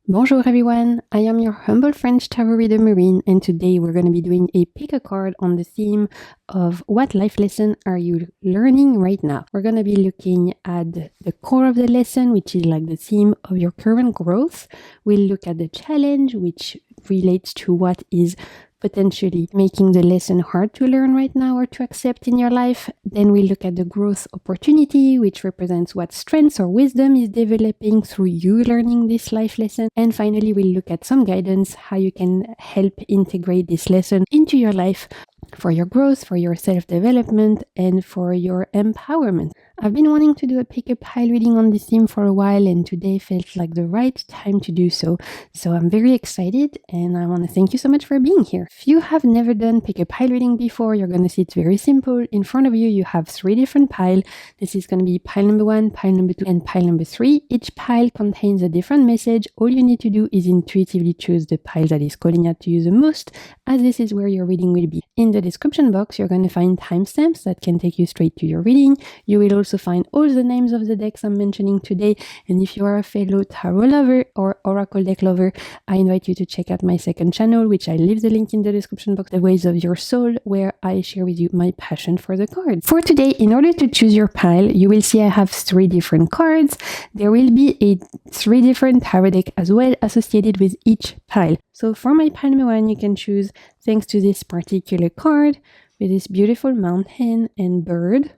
Bonjour everyone, I am your humble French tarot reader Marine, and today we're going to be doing a pick a card on the theme of what life lesson are you learning right now. We're going to be looking at the core of the lesson, which is like the theme of your current growth. We'll look at the challenge, which relates to what is potentially making the lesson hard to learn right now or to accept in your life. Then we look at the growth opportunity, which represents what strengths or wisdom is developing through you learning this life lesson. And finally, we'll look at some guidance, how you can help integrate this lesson into your life for your growth, for your self-development, and for your empowerment. I've been wanting to do a pick-up pile reading on this theme for a while, and today felt like the right time to do so. So I'm very excited, and I want to thank you so much for being here. If you have never done pick-up pile reading before, you're going to see it's very simple. In front of you, you have 3 different piles. This is going to be pile number 1, pile number 2, and pile number 3. Each pile contains a different message. All you need to do is intuitively choose the pile that is calling out to you the most, as this is where your reading will be. In the description box, you're going to find timestamps that can take you straight to your reading. You will also find all the names of the decks I'm mentioning today. And if you are a fellow tarot lover or oracle deck lover, I invite you to check out my second channel, which I leave the link in the description box, The Ways of Your Soul, where I share with you my passion for the cards. For today, in order to choose your pile, you will see I have 3 different cards. There will be 3 different tarot deck as well associated with each pile. So for my pile number 1, you can choose thanks to this particular card with this beautiful mountain and bird.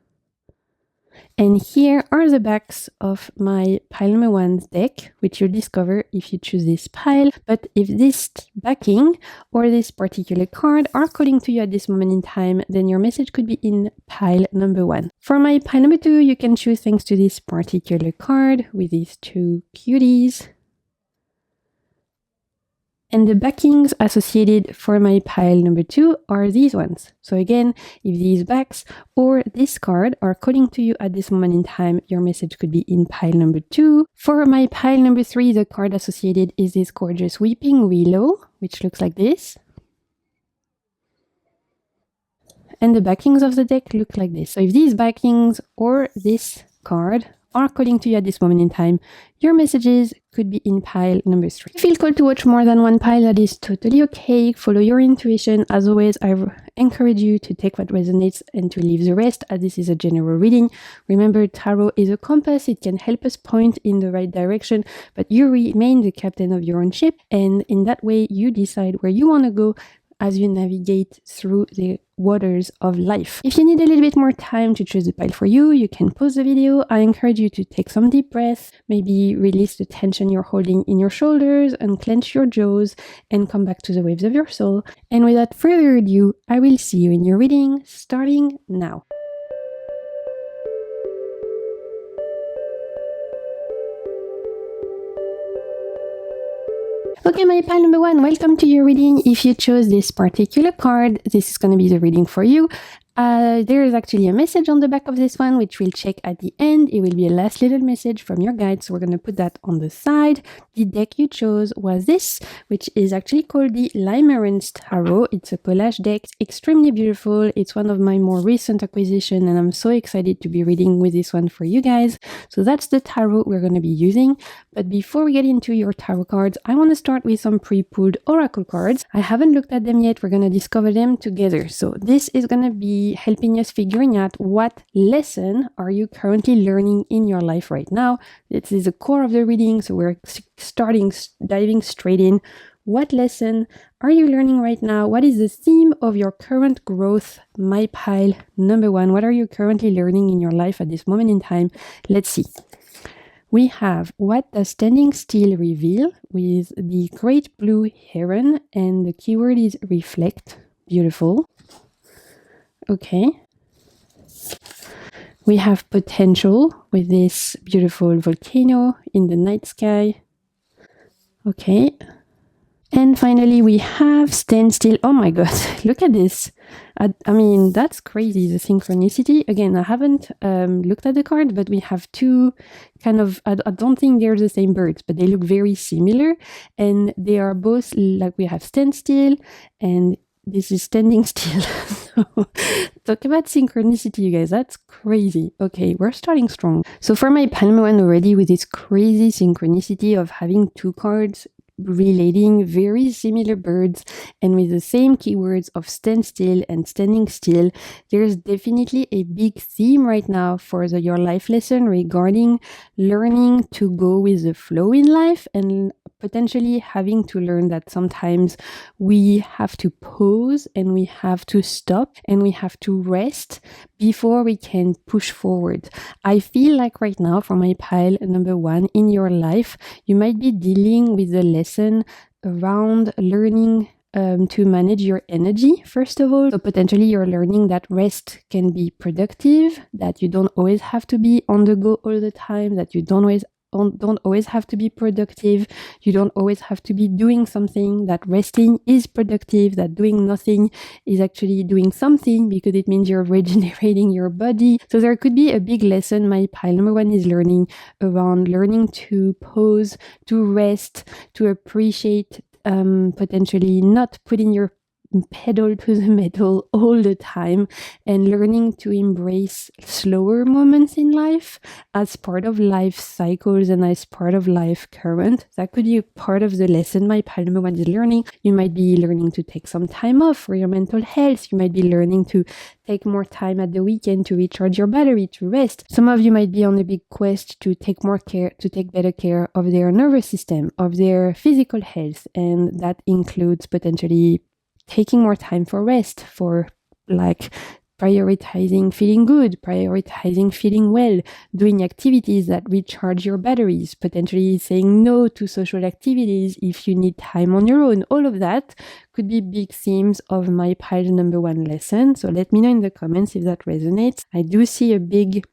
And here are the backs of my pile number 1's deck, which you'll discover if you choose this pile. But if this backing or this particular card are calling to you at this moment in time, then your message could be in pile number 1. For my pile number 2, you can choose thanks to this particular card with these 2 cuties. And the backings associated for my pile number 2 are these ones. So again, if these backs or this card are calling to you at this moment in time, your message could be in pile number 2. For my pile number 3, the card associated is this gorgeous weeping willow, which looks like this. And the backings of the deck look like this. So if these backings or this card are calling to you at this moment in time, your messages could be in pile number 3. If you feel called to watch more than one pile, that is totally okay. Follow your intuition. As always, I encourage you to take what resonates and to leave the rest, as this is a general reading. Remember, tarot is a compass. It can help us point in the right direction, but you remain the captain of your own ship, and in that way, you decide where you want to go as you navigate through the waters of life. If you need a little bit more time to choose the pile for you, you can pause the video. I encourage you to take some deep breaths, maybe release the tension you're holding in your shoulders, unclench your jaws, and come back to the waves of your soul. And without further ado, I will see you in your reading, starting now. Okay, my pile number 1, welcome to your reading. If you chose this particular card, this is going to be the reading for you. There is actually a message on the back of this one, which we'll check at the end. It will be a last little message from your guide, so we're going to put that on the side. The deck you chose was this, which is actually called the Limerence Tarot. It's a collage deck, extremely beautiful. It's one of my more recent acquisitions, and I'm so excited to be reading with this one for you guys. So that's the tarot we're going to be using. But before we get into your tarot cards, I want to start with some pre-pulled oracle cards. I haven't looked at them yet. We're going to discover them together. So this is going to be helping us figuring out what lesson are you currently learning in your life right now. This is the core of the reading, so we're diving straight in. What lesson are you learning right now? What is the theme of your current growth? My pile number 1. What are you currently learning in your life at this moment in time? Let's see. We have what does standing still reveal, with the great blue heron, and the keyword is reflect. Beautiful. Okay. We have potential with this beautiful volcano in the night sky. Okay. And finally, we have stand still. Oh my god, look at this. I mean, that's crazy, the synchronicity. Again, I haven't looked at the card, but we have 2 kind of, I don't think they're the same birds, but they look very similar. And they are both, like we have stand still and this is standing still. So, talk about synchronicity, you guys. That's crazy. Okay, we're starting strong. So for my Palm one already, with this crazy synchronicity of having 2 cards relating very similar words and with the same keywords of stand still and standing still. There's definitely a big theme right now for your life lesson regarding learning to go with the flow in life and potentially having to learn that sometimes we have to pause and we have to stop and we have to rest before we can push forward. I feel like right now for my pile number 1 in your life, you might be dealing with a lesson around learning to manage your energy, first of all. So potentially you're learning that rest can be productive, that you don't always have to be on the go all the time, that you don't always have to be productive, you don't always have to be doing something, that resting is productive, that doing nothing is actually doing something because it means you're regenerating your body. So there could be a big lesson my pile number 1 is learning around learning to pause, to rest, to appreciate potentially not putting your pedal to the metal all the time and learning to embrace slower moments in life as part of life cycles and as part of life current. That could be part of the lesson my pile number 1 is learning. You might be learning to take some time off for your mental health. You might be learning to take more time at the weekend to recharge your battery, to rest. Some of you might be on a big quest to take better care of their nervous system, of their physical health, and that includes potentially taking more time for rest, for like prioritizing feeling good, prioritizing feeling well, doing activities that recharge your batteries, potentially saying no to social activities if you need time on your own. All of that could be big themes of my pile number 1 lesson. So let me know in the comments if that resonates. I do see a big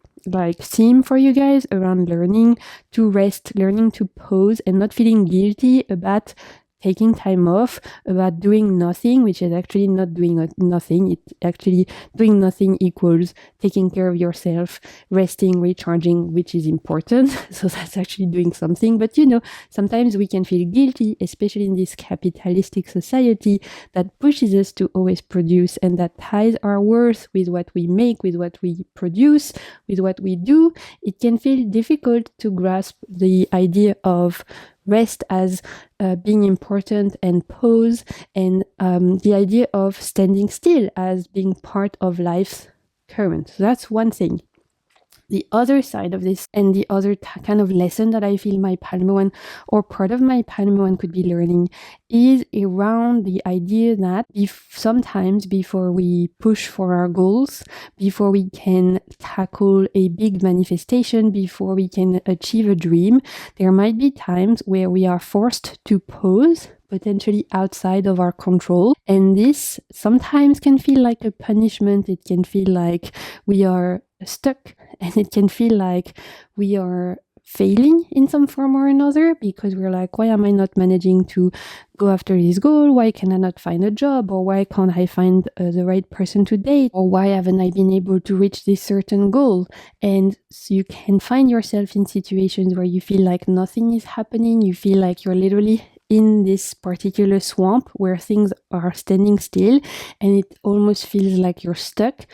theme for you guys around learning to rest, learning to pause and not feeling guilty about taking time off, about doing nothing, which is actually not doing nothing. It's actually doing nothing equals taking care of yourself, resting, recharging, which is important. So that's actually doing something. But sometimes we can feel guilty, especially in this capitalistic society that pushes us to always produce and that ties our worth with what we make, with what we produce, with what we do. It can feel difficult to grasp the idea of rest as being important and pause and the idea of standing still as being part of life's current. So that's one thing. The other side of this and the other kind of lesson that I feel my pile number 1 or part of my pile number 1 could be learning is around the idea that sometimes before we push for our goals, before we can tackle a big manifestation, before we can achieve a dream, there might be times where we are forced to pause, potentially outside of our control. And this sometimes can feel like a punishment. It can feel like we are stuck and it can feel like we are failing in some form or another because we're like, why am I not managing to go after this goal? Why can I not find a job? Or why can't I find the right person to date? Or why haven't I been able to reach this certain goal? And so you can find yourself in situations where you feel like nothing is happening. You feel like you're literally in this particular swamp where things are standing still and it almost feels like you're stuck.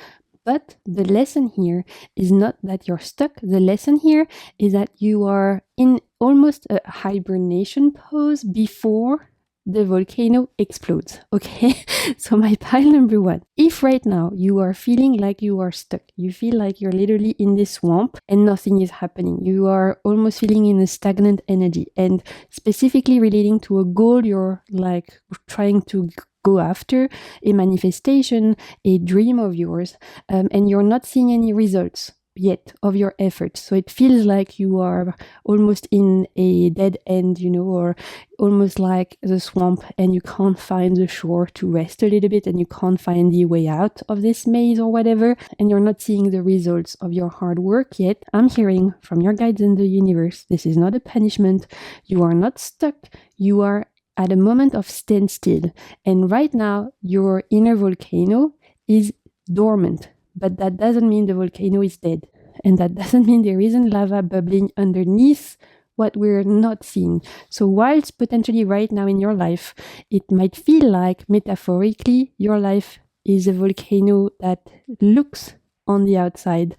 But the lesson here is not that you're stuck. The lesson here is that you are in almost a hibernation pose before the volcano explodes. Okay, so my pile number 1. If right now you are feeling like you are stuck, you feel like you're literally in this swamp and nothing is happening, you are almost feeling in a stagnant energy, and specifically relating to a goal you're like trying to go after, a manifestation, a dream of yours, and you're not seeing any results yet of your efforts. So it feels like you are almost in a dead end, or almost like the swamp and you can't find the shore to rest a little bit and you can't find the way out of this maze or whatever, and you're not seeing the results of your hard work yet. I'm hearing from your guides in the universe, this is not a punishment. You are not stuck. You are at a moment of standstill. And right now, your inner volcano is dormant. But that doesn't mean the volcano is dead. And that doesn't mean there isn't lava bubbling underneath what we're not seeing. So whilst potentially right now in your life, it might feel like metaphorically your life is a volcano that looks on the outside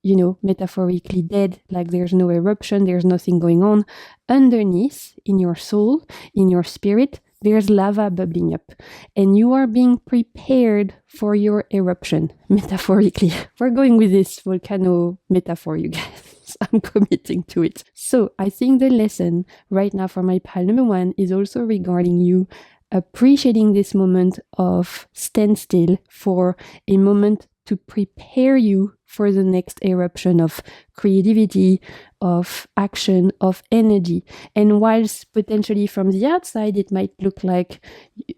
metaphorically dead, like there's no eruption, there's nothing going on. Underneath, in your soul, in your spirit, there's lava bubbling up, and you are being prepared for your eruption, metaphorically. We're going with this volcano metaphor, you guys. I'm committing to it. So I think the lesson right now for my pile number 1 is also regarding you appreciating this moment of standstill for a moment to prepare you for the next eruption of creativity, of action, of energy. And whilst potentially from the outside, it might look like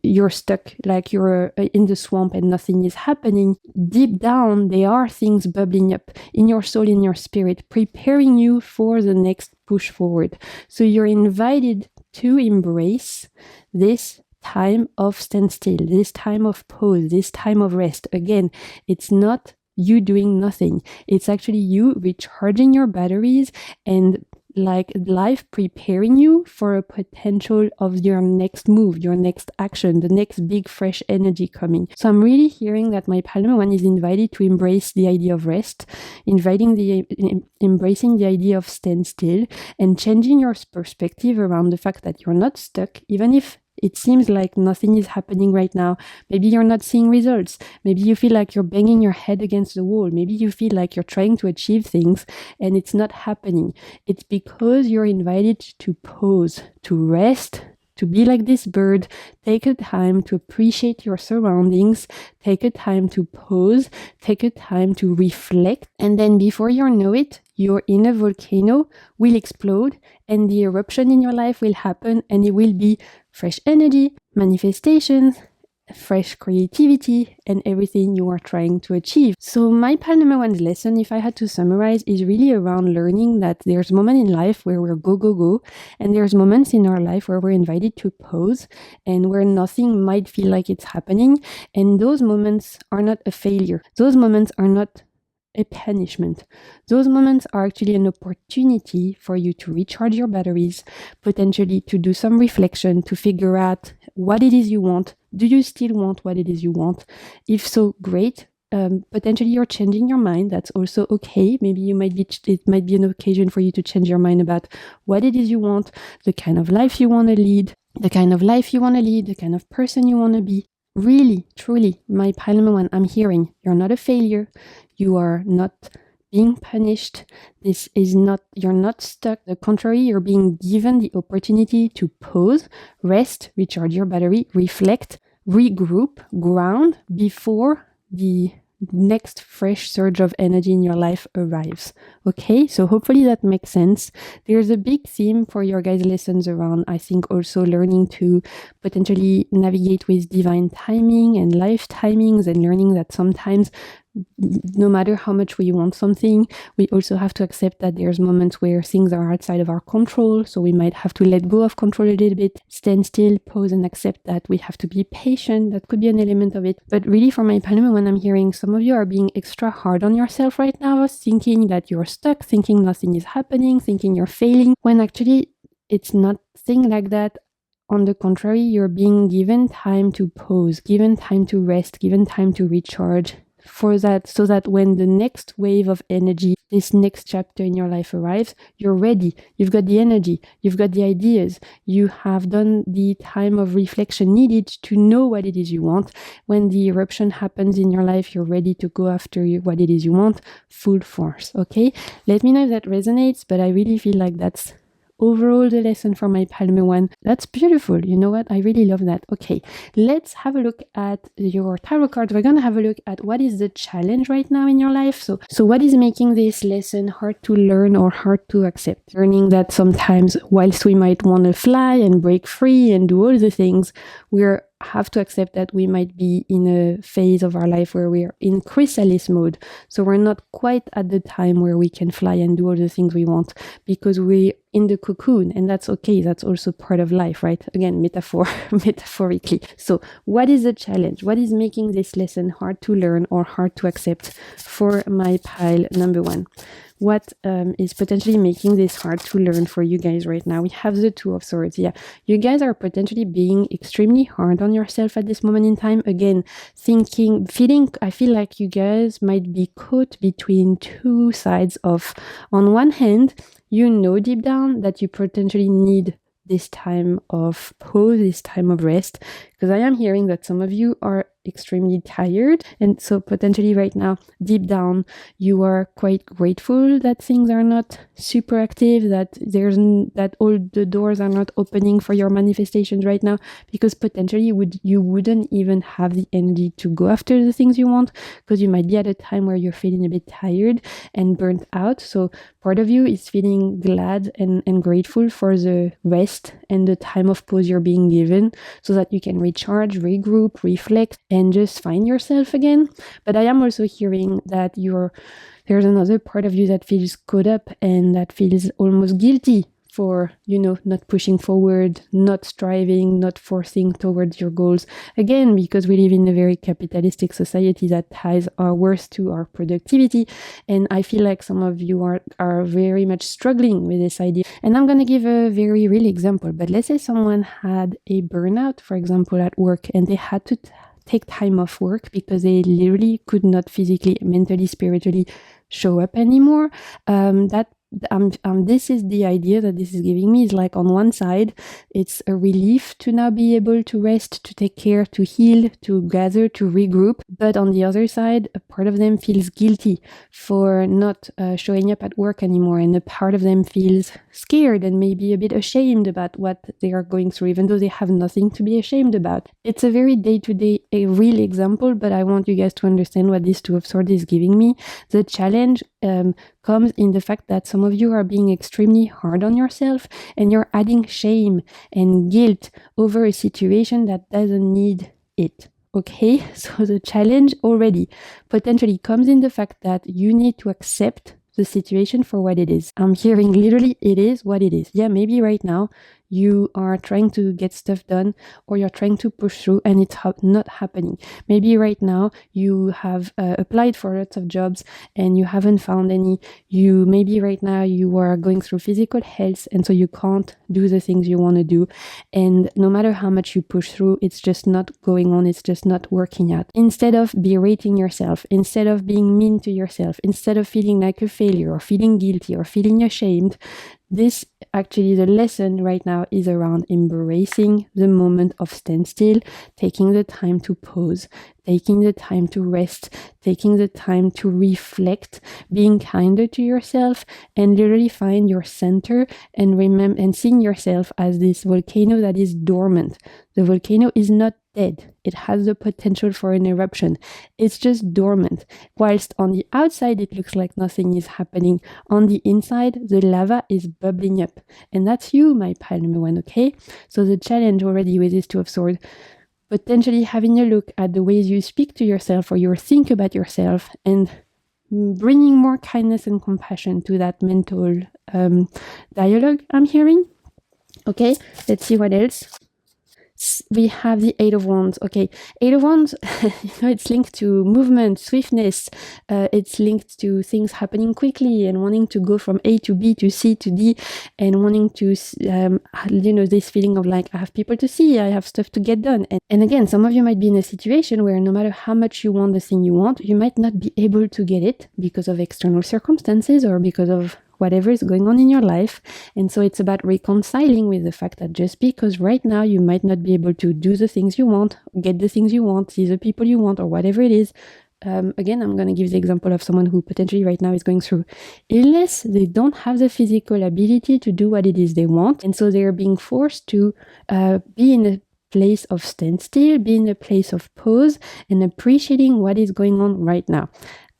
you're stuck, like you're in the swamp and nothing is happening, deep down, there are things bubbling up in your soul, in your spirit, preparing you for the next push forward. So you're invited to embrace this time of standstill, this time of pause, this time of rest. Again, it's not you doing nothing. It's actually you recharging your batteries and like life preparing you for a potential of your next move, your next action, the next big fresh energy coming. So I'm really hearing that my pile number 1 is invited to embrace the idea of rest, embracing the idea of standstill, and changing your perspective around the fact that you're not stuck, even if it seems like nothing is happening right now. Maybe you're not seeing results. Maybe you feel like you're banging your head against the wall. Maybe you feel like you're trying to achieve things and it's not happening. It's because you're invited to pause, to rest, to be like this bird. Take a time to appreciate your surroundings. Take a time to pause. Take a time to reflect. And then before you know it, your inner volcano will explode and the eruption in your life will happen, and it will be fresh energy, manifestations, fresh creativity, and everything you are trying to achieve. So my pile number 1's lesson, if I had to summarize, is really around learning that there's moments in life where we're go, and there's moments in our life where we're invited to pause and where nothing might feel like it's happening. And those moments are not a failure. Those moments are not a punishment. Those moments are actually an opportunity for you to recharge your batteries, potentially to do some reflection, to figure out what it is you want. Do you still want what it is you want? If so, great. Potentially you're changing your mind. That's also okay. Maybe it might be an occasion for you to change your mind about what it is you want, the kind of life you want to lead, the kind of person you want to be. Really, truly, my pile number 1, I'm hearing you're not a failure. You are not being punished. You're not stuck. The contrary, you're being given the opportunity to pause, rest, recharge your battery, reflect, regroup, ground before the next fresh surge of energy in your life arrives. Okay, so hopefully that makes sense. There's a big theme for your guys' lessons around, I think, also learning to potentially navigate with divine timing and life timings, and learning that sometimes no matter how much we want something, we also have to accept that there's moments where things are outside of our control. So we might have to let go of control a little bit, stand still, pause, and accept that we have to be patient. That could be an element of it. But really, for my pile number 1, I'm hearing some of you are being extra hard on yourself right now, thinking that you're stuck, thinking nothing is happening, thinking you're failing, when actually it's nothing like that. On the contrary, you're being given time to pause, given time to rest, given time to recharge, so that when the next wave of energy, this next chapter in your life arrives, you're ready. You've got the energy, you've got the ideas, you have done the time of reflection needed to know what it is you want. When the eruption happens in your life, you're ready to go after what it is you want, full force. Okay, let me know if that resonates, but I really feel like that's overall the lesson for my pile number 1. That's beautiful. You know what? I really love that. Okay, let's have a look at your tarot cards. We're going to have a look at what is the challenge right now in your life. So what is making this lesson hard to learn or hard to accept? Learning that sometimes whilst we might want to fly and break free and do all the things, we have to accept that we might be in a phase of our life where we're in chrysalis mode. So we're not quite at the time where we can fly and do all the things we want, because we in the cocoon, and that's okay. That's also part of life, right? Again, metaphorically. So what is the challenge? What is making this lesson hard to learn or hard to accept for my pile number one? What is potentially making this hard to learn for you guys right now? We have the Two of Swords. Yeah, you guys are potentially being extremely hard on yourself at this moment in time. Again, I feel like you guys might be caught between two sides of, on one hand, you know deep down that you potentially need this time of pause, this time of rest, because I am hearing that some of you are extremely tired, and so potentially right now, deep down, you are quite grateful that things are not super active, that all the doors are not opening for your manifestations right now, because potentially you wouldn't even have the energy to go after the things you want, because you might be at a time where you're feeling a bit tired and burnt out. So part of you is feeling glad and grateful for the rest and the time of pause you're being given, so that you can recharge, regroup, reflect, and just find yourself again. But I am also hearing that there's another part of you that feels caught up and that feels almost guilty for, not pushing forward, not striving, not forcing towards your goals. Again, because we live in a very capitalistic society that ties our worth to our productivity. And I feel like some of you are very much struggling with this idea. And I'm going to give a very real example. But let's say someone had a burnout, for example, at work, and they had to take time off work because they literally could not physically, mentally, spiritually show up anymore. This is the idea that this is giving me, is like, on one side, it's a relief to now be able to rest, to take care, to heal, to gather, to regroup. But on the other side, a part of them feels guilty for not showing up at work anymore. And a part of them feels scared and maybe a bit ashamed about what they are going through, even though they have nothing to be ashamed about. It's a very day-to-day, a real example, but I want you guys to understand what this Two of Swords is giving me. The challenge comes in the fact that some of you are being extremely hard on yourself, and you're adding shame and guilt over a situation that doesn't need it. Okay, so the challenge already potentially comes in the fact that you need to accept the situation for what it is. I'm hearing literally, it is what it is. Yeah, maybe right now you are trying to get stuff done, or you're trying to push through and it's not happening. Maybe right now you have applied for lots of jobs and you haven't found any. Maybe right now you are going through physical health, and so you can't do the things you want to do. And no matter how much you push through, it's just not going on. It's just not working out. Instead of berating yourself, instead of being mean to yourself, instead of feeling like a failure or feeling guilty or feeling ashamed, this actually, the lesson right now is around embracing the moment of standstill, taking the time to pause, taking the time to rest, taking the time to reflect, being kinder to yourself, and literally find your center and remember and seeing yourself as this volcano that is dormant. The volcano is not dead. It has the potential for an eruption. It's just dormant. Whilst on the outside, it looks like nothing is happening. On the inside, the lava is bubbling up. And that's you, my pile number one, okay? So the challenge already with this Two of Swords, potentially having a look at the ways you speak to yourself or you think about yourself, and bringing more kindness and compassion to that mental dialogue I'm hearing. Okay, let's see what else. We have the Eight of Wands. Okay, Eight of Wands, it's linked to movement, swiftness. It's linked to things happening quickly and wanting to go from A to B to C to D, and wanting to, this feeling of like, I have people to see, I have stuff to get done. And again, some of you might be in a situation where no matter how much you want the thing you want, you might not be able to get it because of external circumstances or because of whatever is going on in your life. And so it's about reconciling with the fact that just because right now you might not be able to do the things you want, get the things you want, see the people you want, or whatever it is. Again, I'm going to give the example of someone who potentially right now is going through illness. They don't have the physical ability to do what it is they want. And so they're being forced to be in a place of standstill, be in a place of pause, and appreciating what is going on right now.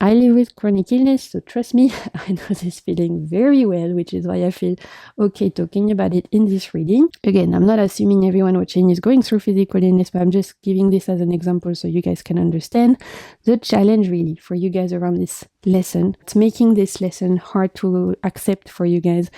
I live with chronic illness, so trust me, I know this feeling very well, which is why I feel okay talking about it in this reading. Again, I'm not assuming everyone watching is going through physical illness, but I'm just giving this as an example so you guys can understand. The challenge really for you guys around this lesson, it's making this lesson hard to accept for you guys,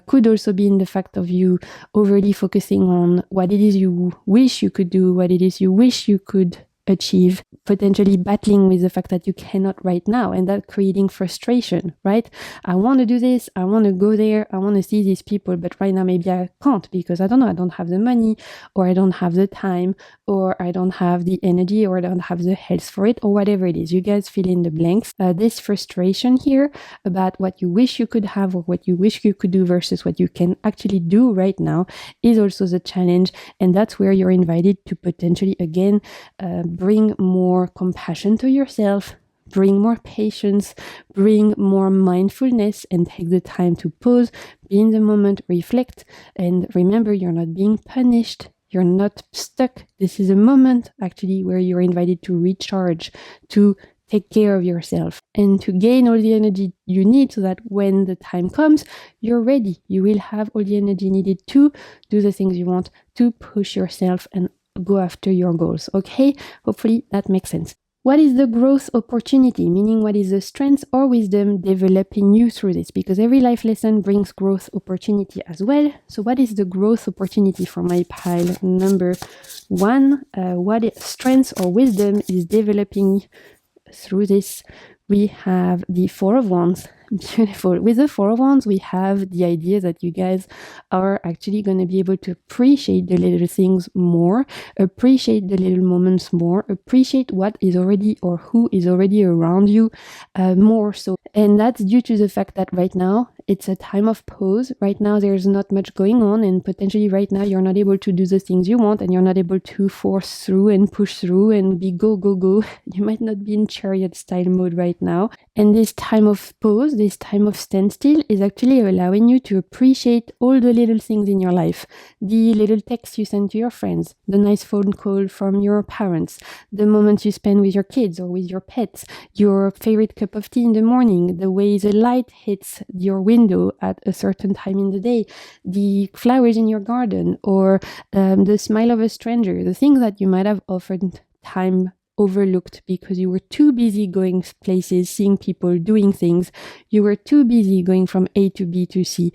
could also be in the fact of you overly focusing on what it is you wish you could do, what it is you wish you could achieve, potentially battling with the fact that you cannot right now, and that creating frustration, right? I want to do this, I want to go there, I want to see these people, but right now maybe I can't because I don't know, I don't have the money, or I don't have the time, or I don't have the energy, or I don't have the health for it, or whatever it is. You guys fill in the blanks. This frustration here about what you wish you could have or what you wish you could do versus what you can actually do right now is also the challenge, and that's where you're invited to potentially again bring more compassion to yourself, bring more patience, bring more mindfulness, and take the time to pause, be in the moment, reflect, and remember you're not being punished, you're not stuck. This is a moment actually where you're invited to recharge, to take care of yourself, and to gain all the energy you need so that when the time comes, you're ready. You will have all the energy needed to do the things you want, to push yourself and go after your goals. Okay, hopefully that makes sense. What is the growth opportunity? Meaning, what is the strength or wisdom developing you through this? Because every life lesson brings growth opportunity as well. So what is the growth opportunity for my pile number 1? What strength or wisdom is developing through this? We have the Four of Wands. Beautiful. With the Four of Wands, we have the idea that you guys are actually going to be able to appreciate the little things more, appreciate the little moments more, appreciate what is already or who is already around you more so. And that's due to the fact that right now it's a time of pause. Right now there's not much going on, and potentially right now you're not able to do the things you want, and you're not able to force through and push through and be go, go, go. You might not be in chariot style mode right now. And this time of pause, this time of standstill is actually allowing you to appreciate all the little things in your life. The little text you send to your friends, the nice phone call from your parents, the moments you spend with your kids or with your pets, your favorite cup of tea in the morning, the way the light hits your window at a certain time in the day, the flowers in your garden, or the smile of a stranger, the things that you might have often time overlooked because you were too busy going places, seeing people, doing things. You were too busy going from A to B to C.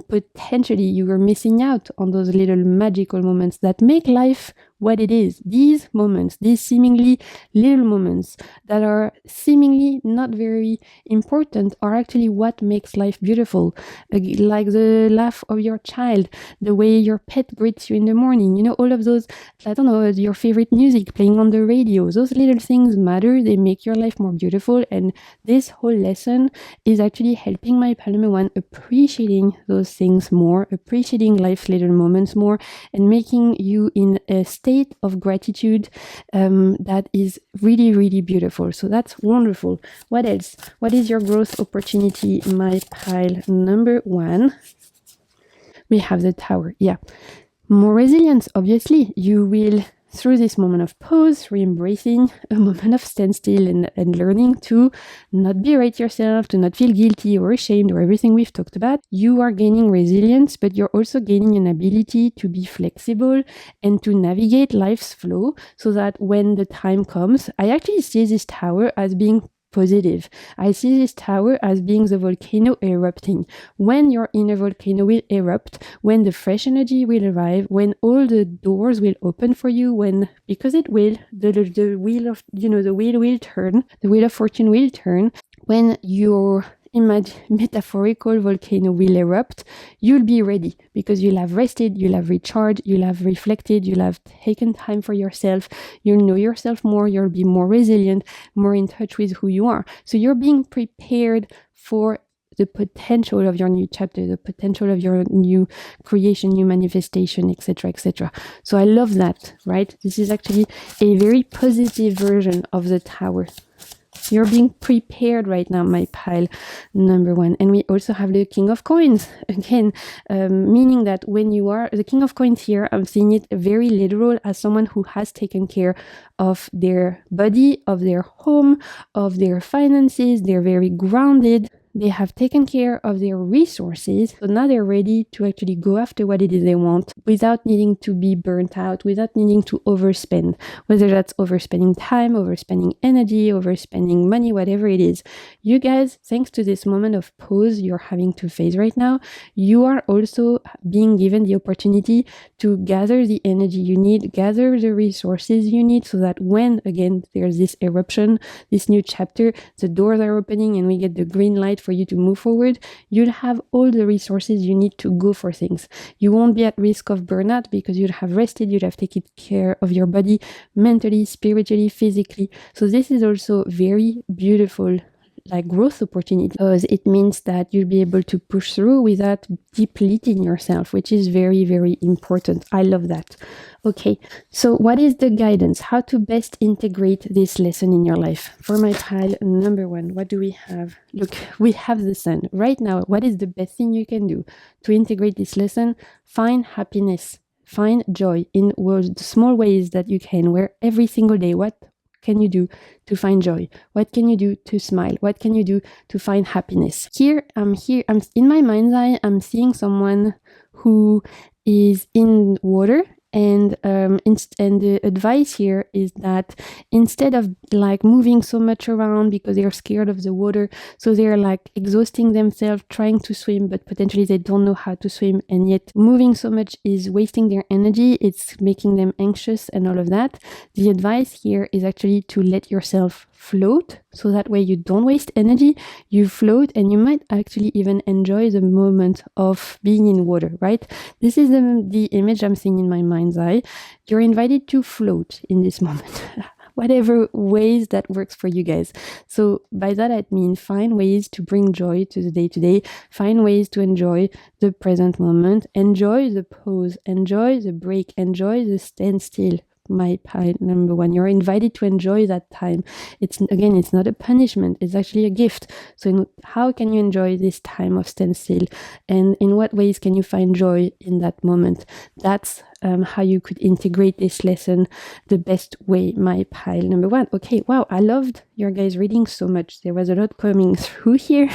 Potentially you were missing out on those little magical moments that make life what it is. These moments, these seemingly little moments that are seemingly not very important are actually what makes life beautiful. Like the laugh of your child, the way your pet greets you in the morning, you know, all of those, I don't know, your favorite music playing on the radio. Those little things matter. They make your life more beautiful. And this whole lesson is actually helping my Palmer one appreciating those things more, appreciating life's little moments more, and making you in a state of gratitude that is really, really beautiful. So that's wonderful. What else? What is your growth opportunity, my pile number 1? We have the Tower. Yeah. More resilience, obviously. You will, through this moment of pause, re-embracing a moment of standstill and learning to not berate yourself, to not feel guilty or ashamed or everything we've talked about, you are gaining resilience, but you're also gaining an ability to be flexible and to navigate life's flow so that when the time comes, I actually see this Tower as being positive. I see this Tower as being the volcano erupting. When your inner volcano will erupt, when the fresh energy will arrive, when all the doors will open for you, when, because it will, the wheel of, the wheel will turn, the wheel of fortune will turn, when your metaphorical volcano will erupt, you'll be ready because you'll have rested, you'll have recharged, you'll have reflected, you'll have taken time for yourself, you'll know yourself more, you'll be more resilient, more in touch with who you are. So you're being prepared for the potential of your new chapter, the potential of your new creation, new manifestation, etc., etc. So I love that, right? This is actually a very positive version of the Tower. You're being prepared right now, my pile number 1. And we also have the King of Coins again, meaning that when you are the King of Coins here, I'm seeing it very literal as someone who has taken care of their body, of their home, of their finances. They're very grounded. They have taken care of their resources, so now they're ready to actually go after what it is they want without needing to be burnt out, without needing to overspend, whether that's overspending time, overspending energy, overspending money, whatever it is. You guys, thanks to this moment of pause you're having to face right now, you are also being given the opportunity to gather the energy you need, gather the resources you need, so that when, again, there's this eruption, this new chapter, the doors are opening and we get the green light for you to move forward, you'll have all the resources you need to go for things. You won't be at risk of burnout because you'll have rested, you'll have taken care of your body mentally, spiritually, physically. So this is also very beautiful growth opportunity, because it means that you'll be able to push through without depleting yourself, which is very, very important. I love that. Okay, so what is the guidance? How to best integrate this lesson in your life? For my pile number 1, what do we have? Look, we have the sun. Right now, what is the best thing you can do to integrate this lesson? Find happiness, find joy in small ways that you can, where every single day, what can you do to find joy? What can you do to smile? What can you do to find happiness? I'm in my mind's eye, I'm seeing someone who is in water. And the advice here is that instead of moving so much around because they're scared of the water, so they're exhausting themselves trying to swim, but potentially they don't know how to swim, and yet moving so much is wasting their energy, it's making them anxious and all of that. The advice here is actually to let yourself float, so that way you don't waste energy, you float, and you might actually even enjoy the moment of being in water, right? This is the image I'm seeing in my mind's eye. You're invited to float in this moment. Whatever ways that works for you guys. So by that I mean find ways to bring joy to the day-to-day, find ways to enjoy the present moment, enjoy the pause, enjoy the break, enjoy the standstill. My pile number 1, you're invited to enjoy that time. It's not a punishment, it's actually a gift. So how can you enjoy this time of standstill, and in what ways can you find joy in that moment? That's how you could integrate this lesson the best way, my pile number 1. Okay, wow, I loved your guys' reading so much. There was a lot coming through here.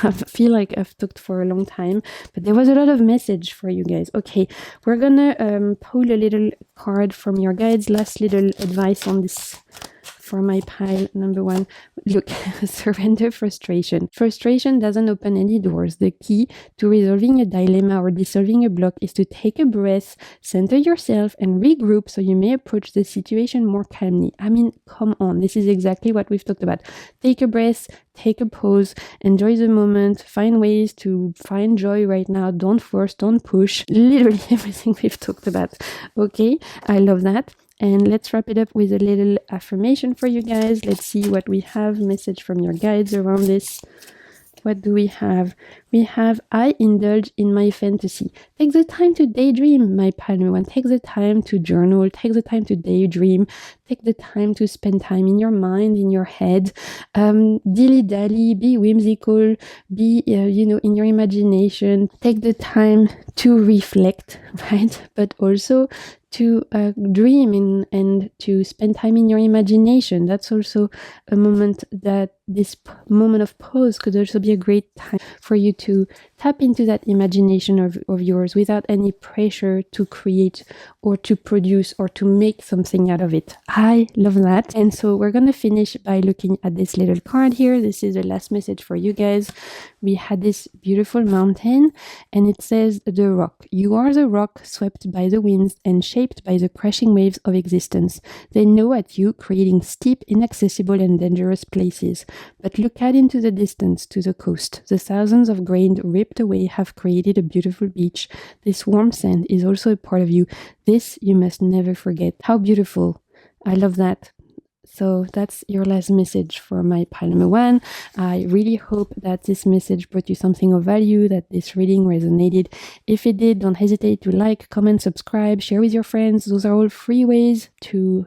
I feel like I've talked for a long time, but there was a lot of message for you guys. Okay, we're gonna pull a little card from your guides. Last little advice on this for my pile number 1. Look, surrender frustration. Frustration doesn't open any doors. The key to resolving a dilemma or dissolving a block is to take a breath, center yourself, and regroup so you may approach the situation more calmly. I mean, come on. This is exactly what we've talked about. Take a breath, take a pause, enjoy the moment, find ways to find joy right now. Don't force, don't push. Literally everything we've talked about. Okay, I love that. And let's wrap it up with a little affirmation for you guys. Let's see what we have. Message from your guides around this. What do we have? We have, I indulge in my fantasy. Take the time to daydream, my pile 1. Take the time to journal. Take the time to daydream. Take the time to spend time in your mind, in your head. Dilly-dally, be whimsical, be, in your imagination. Take the time to reflect, right? But also to dream and to spend time in your imagination. That's also a moment that this moment of pause could also be a great time for you to tap into that imagination of yours without any pressure to create or to produce or to make something out of it. I love that. And so we're going to finish by looking at this little card here. This is the last message for you guys. We had this beautiful mountain and it says, the rock. You are the rock swept by the winds and shaped by the crashing waves of existence. They gnaw at you, creating steep, inaccessible and dangerous places. But look out into the distance to the coast. The thousands of grain ripped away have created a beautiful beach. This warm sand is also a part of you. This you must never forget. How beautiful. I love that. So that's your last message for my pile number 1. I really hope that this message brought you something of value, that this reading resonated. If it did, don't hesitate to like, comment, subscribe, share with your friends. Those are all free ways to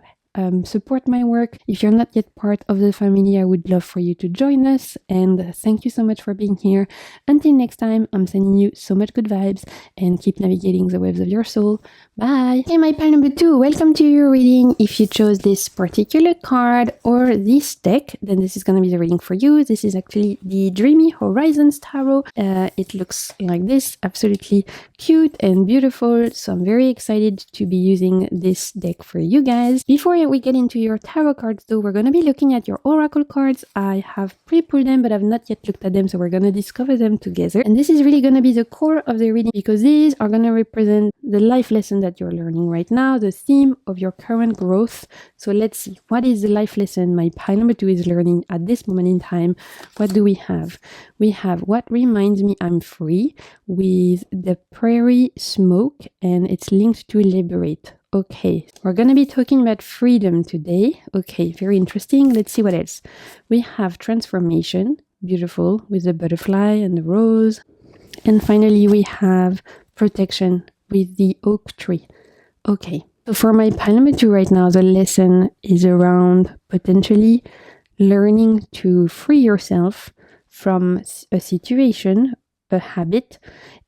support my work. If you're not yet part of the family, I would love for you to join us. And thank you so much for being here. Until next time, I'm sending you so much good vibes and keep navigating the waves of your soul. Bye. Hey, my pal number 2, welcome to your reading. If you chose this particular card or this deck, then this is going to be the reading for you. This is actually the Dreamy Horizons Tarot. It looks like this, absolutely cute and beautiful. So I'm very excited to be using this deck for you guys. Before we get into your tarot cards though, we're going to be looking at your oracle cards. I have pre-pulled them, but I've not yet looked at them, so we're going to discover them together. And this is really going to be the core of the reading because these are going to represent the life lesson that you're learning right now, the theme of your current growth. So let's see, what is the life lesson my pile number 2 is learning at this moment in time? What do we have? We have what reminds me I'm free with the Prairie smoke, and it's linked to liberate. Okay, we're going to be talking about freedom today. Okay, very interesting. Let's see what else. We have transformation, beautiful, with the butterfly and the rose. And finally, we have protection with the oak tree. Okay, so for my pile number 2 right now, the lesson is around potentially learning to free yourself from a situation, a habit,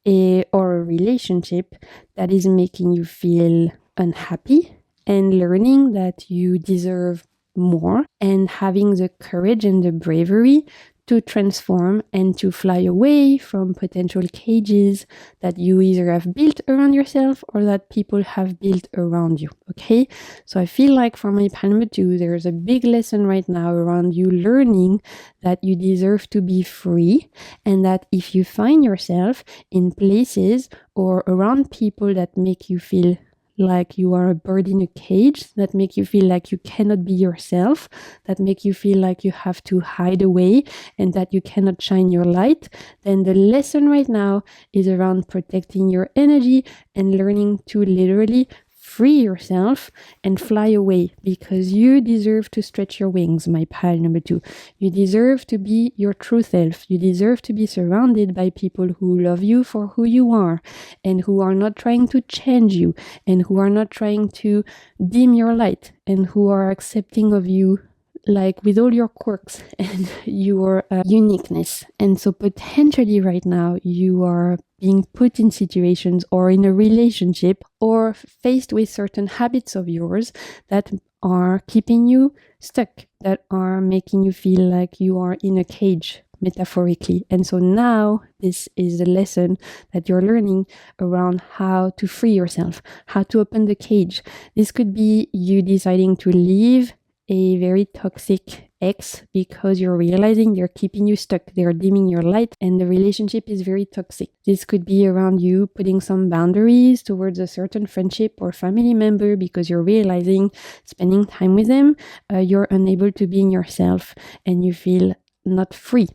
or a relationship that is making you feel unhappy, and learning that you deserve more, and having the courage and the bravery to transform and to fly away from potential cages that you either have built around yourself or that people have built around you. Okay, so I feel like for my pile number 2, there's a big lesson right now around you learning that you deserve to be free, and that if you find yourself in places or around people that make you feel like you are a bird in a cage, that make you feel like you cannot be yourself, that make you feel like you have to hide away and that you cannot shine your light, then the lesson right now is around protecting your energy and learning to literally free yourself and fly away, because you deserve to stretch your wings, my pile number 2. You deserve to be your true self. You deserve to be surrounded by people who love you for who you are and who are not trying to change you and who are not trying to dim your light and who are accepting of you like with all your quirks and your uniqueness. And so potentially right now you are being put in situations or in a relationship or faced with certain habits of yours that are keeping you stuck, that are making you feel like you are in a cage, metaphorically. And so now this is the lesson that you're learning around how to free yourself, how to open the cage. This could be you deciding to leave a very toxic ex because you're realizing they're keeping you stuck, they're dimming your light, and the relationship is very toxic. This could be around you putting some boundaries towards a certain friendship or family member because you're realizing spending time with them, you're unable to be in yourself and you feel not free.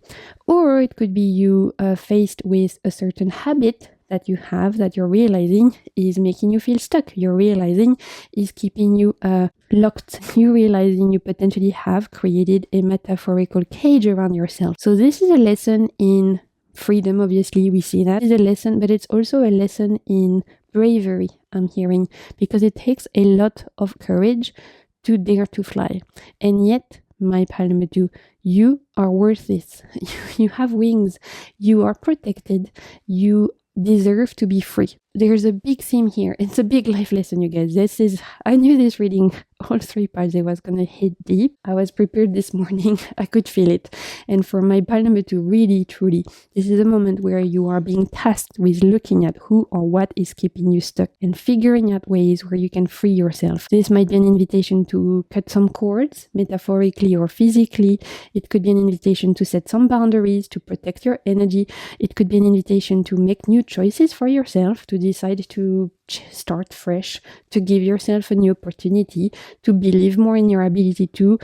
Or it could be you faced with a certain habit that you have that you're realizing is making you feel stuck. You're realizing is keeping you locked. You're realizing you potentially have created a metaphorical cage around yourself. So this is a lesson in freedom, obviously we see that is a lesson, but it's also a lesson in bravery, I'm hearing, because it takes a lot of courage to dare to fly. And yet, my pile number 2, you are worth it. You have wings. You are protected. You deserve to be free. There's a big theme here. It's a big life lesson, you guys. I knew this reading, all 3 parts, it was going to hit deep. I was prepared this morning. I could feel it. And for my pile number 2, really, truly, this is a moment where you are being tasked with looking at who or what is keeping you stuck and figuring out ways where you can free yourself. This might be an invitation to cut some cords, metaphorically or physically. It could be an invitation to set some boundaries, to protect your energy. It could be an invitation to make new choices for yourself, to decide to start fresh, to give yourself a new opportunity, to believe more in your ability to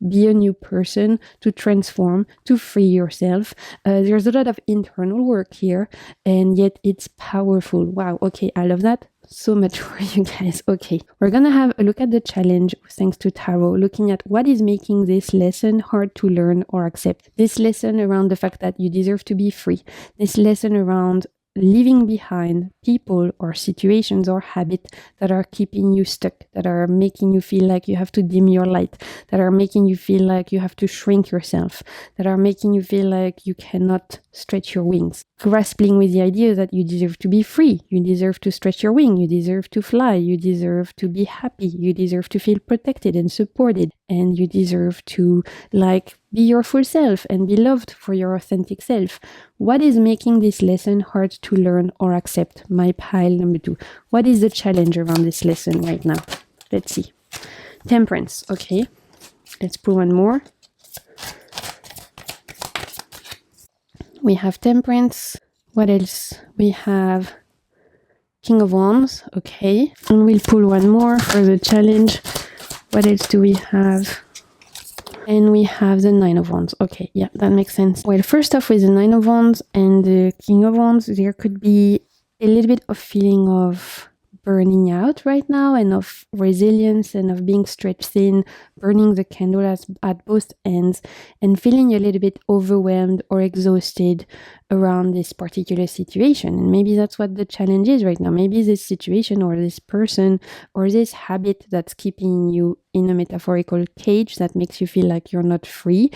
be a new person, to transform, to free yourself. There's a lot of internal work here, and yet it's powerful. Wow, okay, I love that so much for you guys. Okay, we're gonna have a look at the challenge thanks to tarot, looking at what is making this lesson hard to learn or accept. This lesson around the fact that you deserve to be free. This lesson around leaving behind people or situations or habits that are keeping you stuck, that are making you feel like you have to dim your light, that are making you feel like you have to shrink yourself, that are making you feel like you cannot stretch your wings. Grappling with the idea that you deserve to be free, you deserve to stretch your wing, you deserve to fly, you deserve to be happy, you deserve to feel protected and supported, and you deserve to be your full self and be loved for your authentic self. What is making this lesson hard to learn or accept? My pile number 2. What is the challenge around this lesson right now? Let's see. Temperance. Okay. Let's pull one more. We have Temperance. What else? We have King of Wands. Okay. And we'll pull one more for the challenge. What else do we have? And we have the Nine of Wands. Okay, yeah, that makes sense. Well, first off with the Nine of Wands and the King of Wands, there could be a little bit of feeling of burning out right now and of resilience and of being stretched thin, burning the candle at both ends and feeling a little bit overwhelmed or exhausted around this particular situation. And maybe that's what the challenge is right now. Maybe this situation or this person or this habit that's keeping you in a metaphorical cage that makes you feel like you're not free.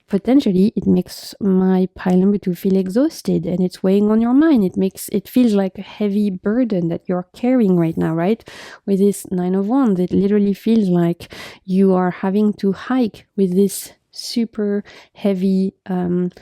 Potentially, it makes my pile number 2 feel exhausted and it's weighing on your mind. It feels like a heavy burden that you're carrying right now, right? With this Nine of Wands, it literally feels like you are having to hike with this super heavy kind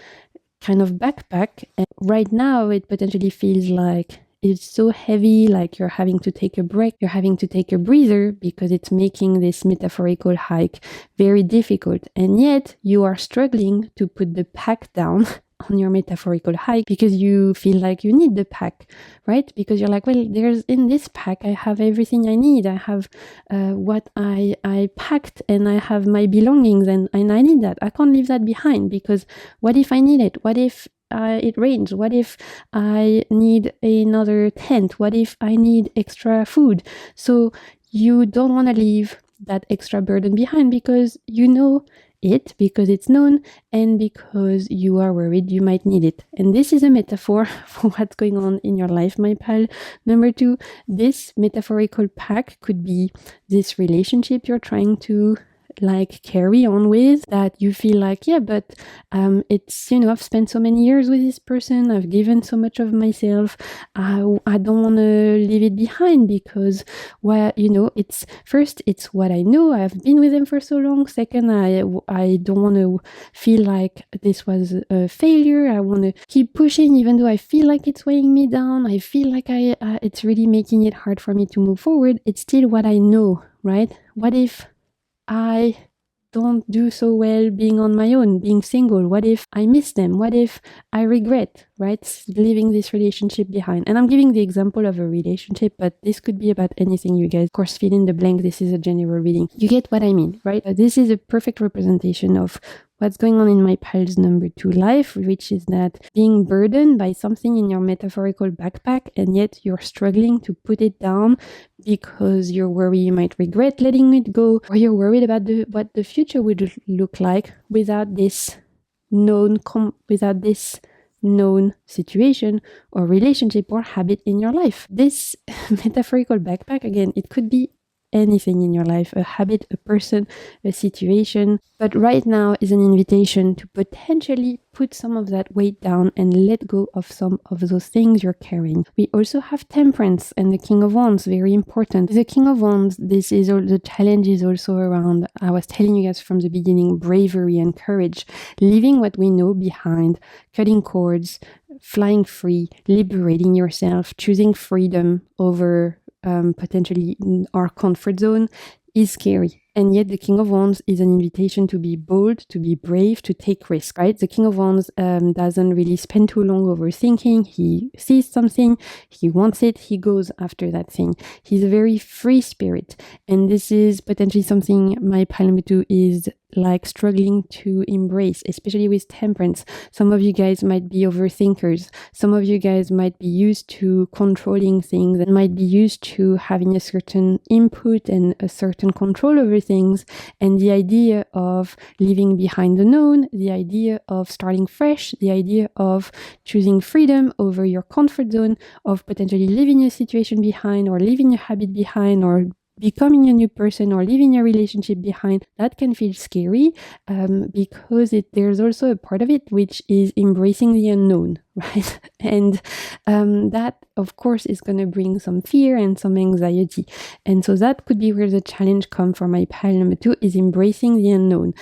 of backpack. And right now, it potentially feels like it's so heavy, like you're having to take a break, you're having to take a breather because it's making this metaphorical hike very difficult. And yet you are struggling to put the pack down on your metaphorical hike because you feel like you need the pack, right? Because you're like, well, there's in this pack, I have everything I need. I have what I packed and I have my belongings and I need that. I can't leave that behind because what if I need it? What if it rains? What if I need another tent? What if I need extra food? So you don't want to leave that extra burden behind because you know it, because it's known, and because you are worried you might need it. And this is a metaphor for what's going on in your life, my pal. Number 2, this metaphorical pack could be this relationship you're trying to carry on with, that you feel like, yeah, but it's, I've spent so many years with this person, I've given so much of myself, I don't want to leave it behind because, it's first, it's what I know, I've been with them for so long. Second, I don't want to feel like this was a failure. I want to keep pushing even though I feel like it's weighing me down. I feel like it's really making it hard for me to move forward. It's still what I know, right? What if I don't do so well being on my own, being single? What if I miss them? What if I regret, right, leaving this relationship behind? And I'm giving the example of a relationship, but this could be about anything, you guys. Of course, fill in the blank. This is a general reading. You get what I mean, right? This is a perfect representation of what's going on in my pile's number 2 life, which is that being burdened by something in your metaphorical backpack, and yet you're struggling to put it down because you're worried you might regret letting it go, or you're worried about what the future would look like without this known situation or relationship or habit in your life. This metaphorical backpack, again, it could be anything in your life, a habit, a person, a situation, but right now is an invitation to potentially put some of that weight down and let go of some of those things you're carrying. We also have Temperance and the King of Wands, very important. The King of Wands, this is all the challenge is also around, I was telling you guys from the beginning, bravery and courage, leaving what we know behind, cutting cords, flying free, liberating yourself, choosing freedom over potentially our comfort zone is scary. And yet the King of Wands is an invitation to be bold, to be brave, to take risks, right? The King of Wands doesn't really spend too long overthinking. He sees something, he wants it, he goes after that thing. He's a very free spirit. And this is potentially something my pile number 2 is struggling to embrace, especially with Temperance. Some of you guys might be overthinkers. Some of you guys might be used to controlling things and might be used to having a certain input and a certain control over things. And the idea of leaving behind the known, the idea of starting fresh, the idea of choosing freedom over your comfort zone, of potentially leaving a situation behind or leaving a habit behind or becoming a new person or leaving a relationship behind, that can feel scary because there's also a part of it which is embracing the unknown, right? And that, of course, is going to bring some fear and some anxiety. And so that could be where the challenge comes for my pile number 2, is embracing the unknown.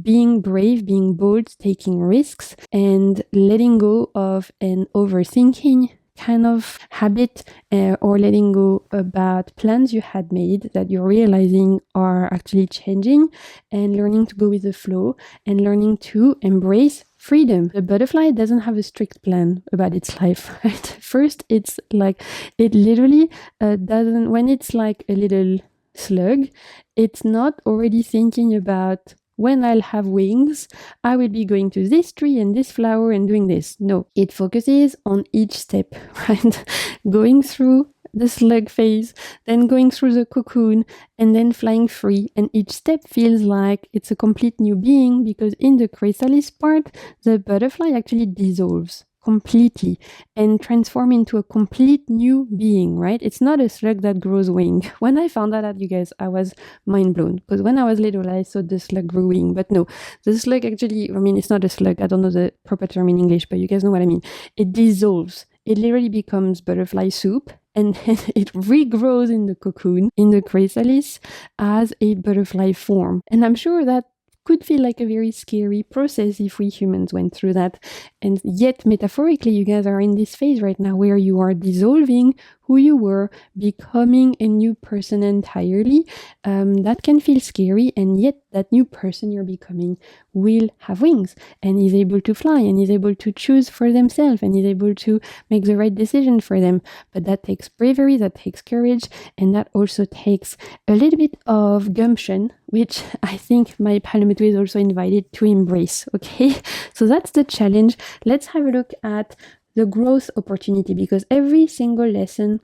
Being brave, being bold, taking risks, and letting go of an overthinking kind of habit, or letting go about plans you had made that you're realizing are actually changing, and learning to go with the flow and learning to embrace freedom. The butterfly doesn't have a strict plan about its life, right? First, it's like, it literally doesn't, when it's like a little slug, it's not already thinking about, when I'll have wings, I will be going to this tree and this flower and doing this. No, it focuses on each step, right? Going through the slug phase, then going through the cocoon, and then flying free. And each step feels like it's a complete new being, because in the chrysalis part, the butterfly actually dissolves completely and transform into a complete new being, right? It's not a slug that grows wing. When I found that out, you guys, I was mind blown, because when I was little, I thought the slug grew wing, but no, the slug actually, I mean, it's not a slug. I don't know the proper term in English, but you guys know what I mean. It dissolves. It literally becomes butterfly soup, and then it regrows in the cocoon, in the chrysalis, as a butterfly form. And I'm sure that could feel like a very scary process if we humans went through that. And yet, metaphorically, you guys are in this phase right now where you are dissolving who you were, becoming a new person entirely. That can feel scary, and yet that new person you're becoming will have wings and is able to fly and is able to choose for themselves and is able to make the right decision for them. But that takes bravery, that takes courage, and that also takes a little bit of gumption, which I think my Palomito is also invited to embrace, okay? So that's the challenge. Let's have a look at the growth opportunity, because every single lesson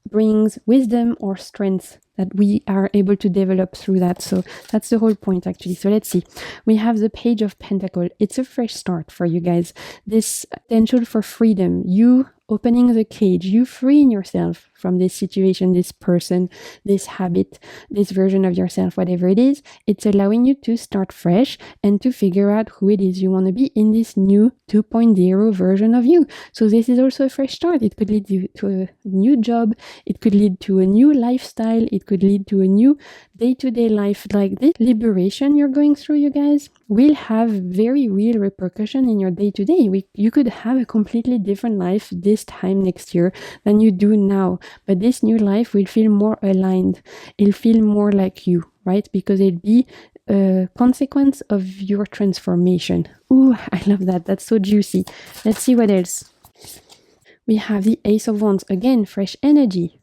brings wisdom or strength that we are able to develop through that. So that's the whole point, actually. So let's see. We have the Page of Pentacles. It's a fresh start for you guys. This potential for freedom, you opening the cage, you freeing yourself from this situation, this person, this habit, this version of yourself, whatever it is. It's allowing you to start fresh and to figure out who it is you want to be in this new 2.0 version of you. So this is also a fresh start. It could lead you to a new job. It could lead to a new lifestyle. It could lead to a new day-to-day life. Like this liberation you're going through, you guys, will have very real repercussion in your day-to-day. You could have a completely different life this time next year than you do now. But this new life will feel more aligned. It'll feel more like you, right? Because it'll be a consequence of your transformation. Ooh, I love that. That's so juicy. Let's see what else. We have the Ace of Wands. Again, fresh energy.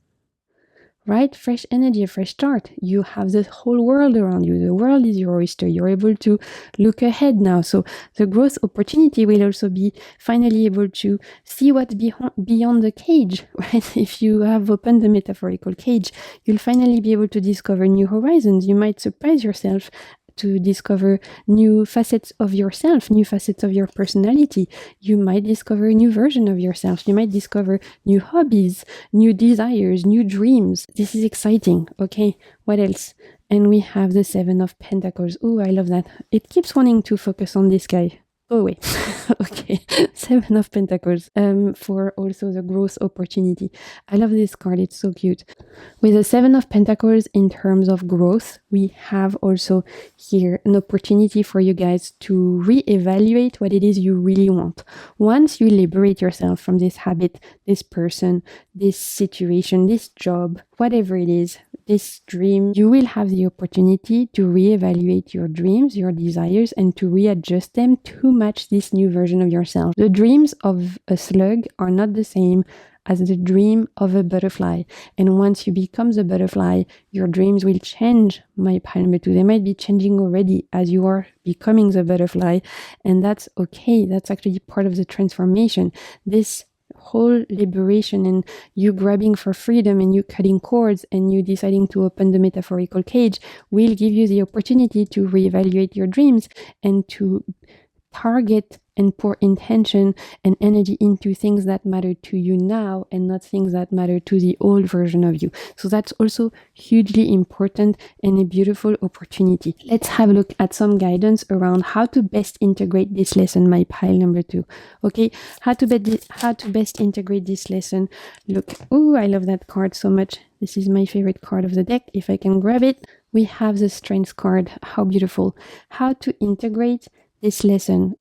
Right? Fresh energy, a fresh start. You have the whole world around you. The world is your oyster. You're able to look ahead now. So the growth opportunity will also be finally able to see what's beyond the cage, right? If you have opened the metaphorical cage, you'll finally be able to discover new horizons. You might surprise yourself to discover new facets of yourself, new facets of your personality. You might discover a new version of yourself. You might discover new hobbies, new desires, new dreams. This is exciting. Okay, what else? And we have the Seven of Pentacles. Oh, I love that. It keeps wanting to focus on this guy. Go away. Okay, Seven of Pentacles for also the growth opportunity. I love this card. It's so cute. With the Seven of Pentacles in terms of growth, we have also here an opportunity for you guys to reevaluate what it is you really want. Once you liberate yourself from this habit, this person, this situation, this job, whatever it is, this dream, you will have the opportunity to reevaluate your dreams, your desires, and to readjust them to match this new version of yourself. The dreams of a slug are not the same as the dream of a butterfly. And once you become the butterfly, your dreams will change, my Palomito. They might be changing already as you are becoming the butterfly. And that's okay. That's actually part of the transformation. This whole liberation and you grabbing for freedom and you cutting cords and you deciding to open the metaphorical cage will give you the opportunity to reevaluate your dreams and to target and pour intention and energy into things that matter to you now and not things that matter to the old version of you. So that's also hugely important and a beautiful opportunity. Let's have a look at some guidance around how to best integrate this lesson, my pile number 2. Okay, how to best integrate this lesson. Look, oh, I love that card so much. This is my favorite card of the deck. If I can grab it, we have the Strength card. How beautiful. How to integrate this lesson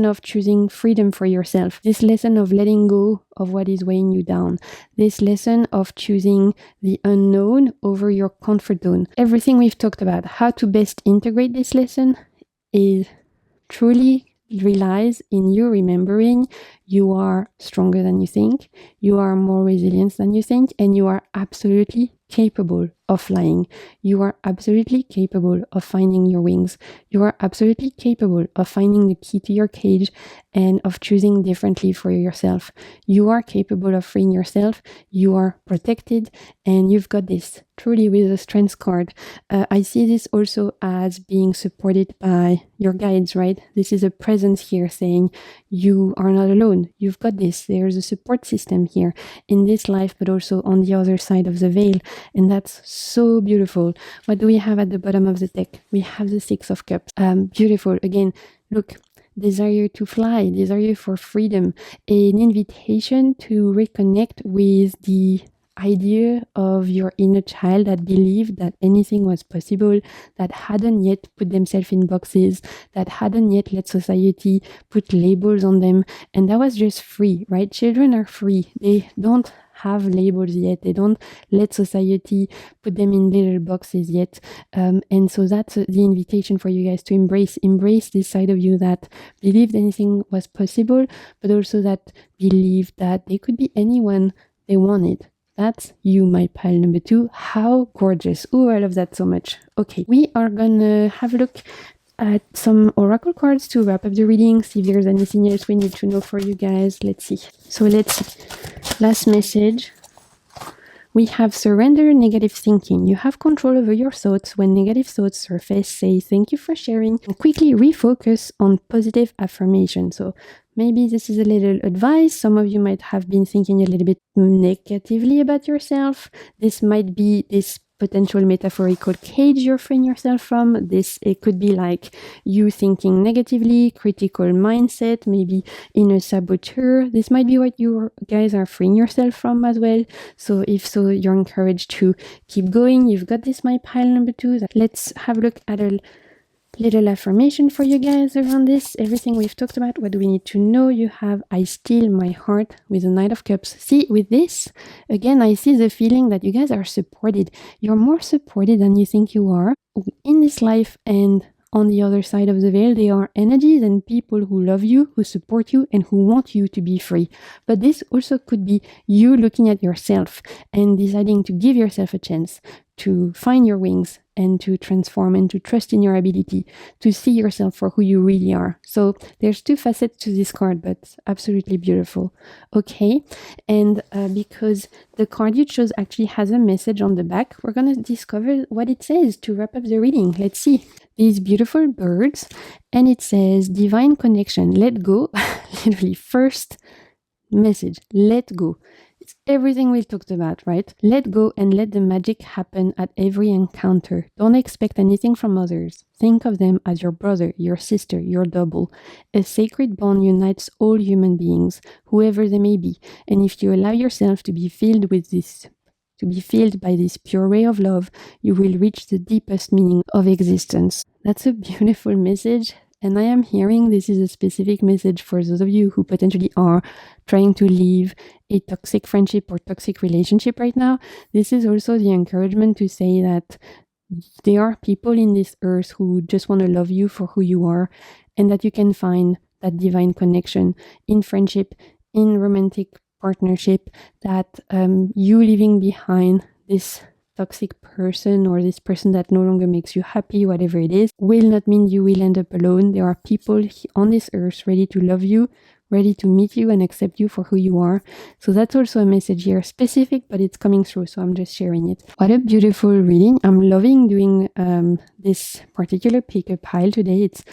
of choosing freedom for yourself, this lesson of letting go of what is weighing you down, this lesson of choosing the unknown over your comfort zone. Everything we've talked about, how to best integrate this lesson, is truly relies in you remembering you are stronger than you think, you are more resilient than you think, and you are absolutely capable of flying. You are absolutely capable of finding your wings. You are absolutely capable of finding the key to your cage and of choosing differently for yourself. You are capable of freeing yourself. You are protected and you've got this. Truly with the Strength card. I see this also as being supported by your guides, right? This is a presence here saying you are not alone. You've got this. There's a support system here in this life, but also on the other side of the veil. And that's so beautiful. What do we have at the bottom of the deck? We have the Six of Cups. Beautiful. Again, look, desire to fly, desire for freedom, an invitation to reconnect with the idea of your inner child that believed that anything was possible, that hadn't yet put themselves in boxes, that hadn't yet let society put labels on them, and that was just free, right? Children are free. They don't have labels yet. They don't let society put them in little boxes yet. And so that's the invitation for you guys to embrace this side of you that believed anything was possible, but also that believed that they could be anyone they wanted. That's you, my pile number 2. How gorgeous. Oh, I love that so much. Okay, we are gonna have a look at some oracle cards to wrap up the reading, see if there's anything else we need to know for you guys. Let's see. So let's see. Last message. We have surrender negative thinking. You have control over your thoughts. When negative thoughts surface, say thank you for sharing and quickly refocus on positive affirmation. So maybe this is a little advice. Some of you might have been thinking a little bit negatively about yourself. This might be this potential metaphorical cage you're freeing yourself from. It could be like you thinking negatively, critical mindset, maybe inner saboteur. This might be what you guys are freeing yourself from as well. So if so, you're encouraged to keep going. You've got this, my pile number 2. Let's have a look at a little affirmation for you guys around this. Everything we've talked about. What do we need to know? You have I still my heart with the Knight of Cups. See, with this, again, I see the feeling that you guys are supported. You're more supported than you think you are in this life, and on the other side of the veil, there are energies and people who love you, who support you, and who want you to be free. But this also could be you looking at yourself and deciding to give yourself a chance to find your wings and to transform and to trust in your ability to see yourself for who you really are. So there's 2 facets to this card, but absolutely beautiful. Okay, and because the card you chose actually has a message on the back, we're going to discover what it says to wrap up the reading. Let's see. These beautiful birds, and it says divine connection, let go. Literally first message, let go. It's everything we talked about, right? Let go and let the magic happen at every encounter. Don't expect anything from others. Think of them as your brother, your sister, your double. A sacred bond unites all human beings, whoever they may be. And if you allow yourself to be filled by this pure ray of love, you will reach the deepest meaning of existence. That's a beautiful message. And I am hearing this is a specific message for those of you who potentially are trying to leave a toxic friendship or toxic relationship right now. This is also the encouragement to say that there are people in this earth who just want to love you for who you are, and that you can find that divine connection in friendship, in romantic partnership, that you leaving behind this toxic person or this person that no longer makes you happy, whatever it is, will not mean you will end up alone. There are people on this earth ready to love you ready to meet you and accept you for who you are. So that's also a message here, specific, but it's coming through, so I'm just sharing it. What a beautiful reading. I'm loving doing this particular pick-up pile today. It's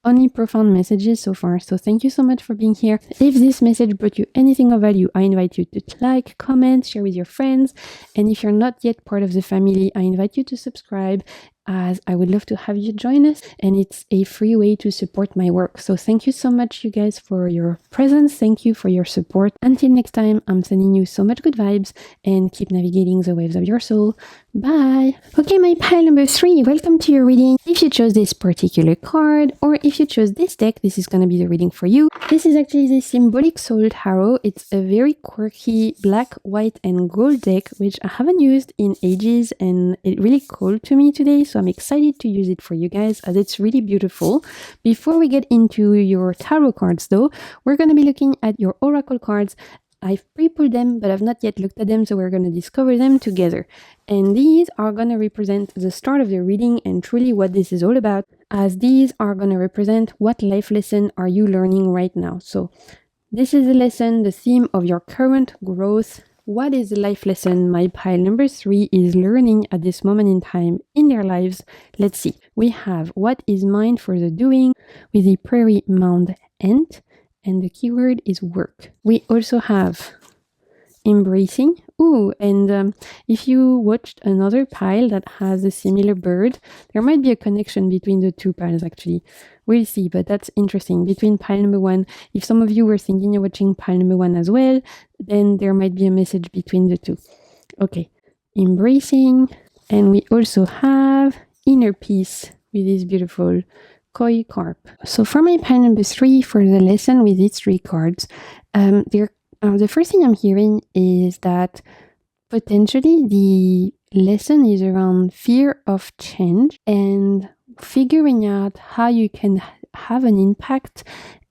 only profound messages so far, so thank you so much for being here. If this message brought you anything of value, I invite you to like, comment, share with your friends, and if you're not yet part of the family, I invite you to subscribe, as I would love to have you join us, and it's a free way to support my work. So thank you so much, you guys, for your presence. Thank you for your support. Until next time, I'm sending you so much good vibes, and keep navigating the waves of your soul. Bye! Okay, my pile number 3, welcome to your reading. If you chose this particular card, or if you chose this deck, this is going to be the reading for you. This is actually the Symbolic Soul Tarot. It's a very quirky black, white, and gold deck, which I haven't used in ages, and it really called to me today, so I'm excited to use it for you guys, as it's really beautiful. Before we get into your tarot cards though, we're going to be looking at your oracle cards. I've pre-pulled them, but I've not yet looked at them, so we're going to discover them together. And these are going to represent the start of the reading and truly what this is all about, as these are going to represent what life lesson are you learning right now. So this is a lesson, the theme of your current growth. What is the life lesson my pile number 3 is learning at this moment in time in their lives? Let's see. We have what is mine for the doing with the Prairie mound ant, and the keyword is work. We also have embracing. Ooh, and if you watched another pile that has a similar bird, there might be a connection between the two piles actually. We'll see, but that's interesting. Between pile number 1, if some of you were thinking of watching pile number 1 as well, then there might be a message between the two. Okay, embracing. And we also have inner peace with this beautiful koi carp. So for my pile number 3, for the lesson with these 3 cards, the first thing I'm hearing is that potentially the lesson is around fear of change and figuring out how you can have an impact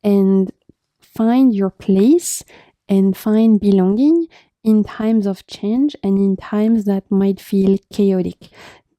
and find your place and find belonging in times of change and in times that might feel chaotic.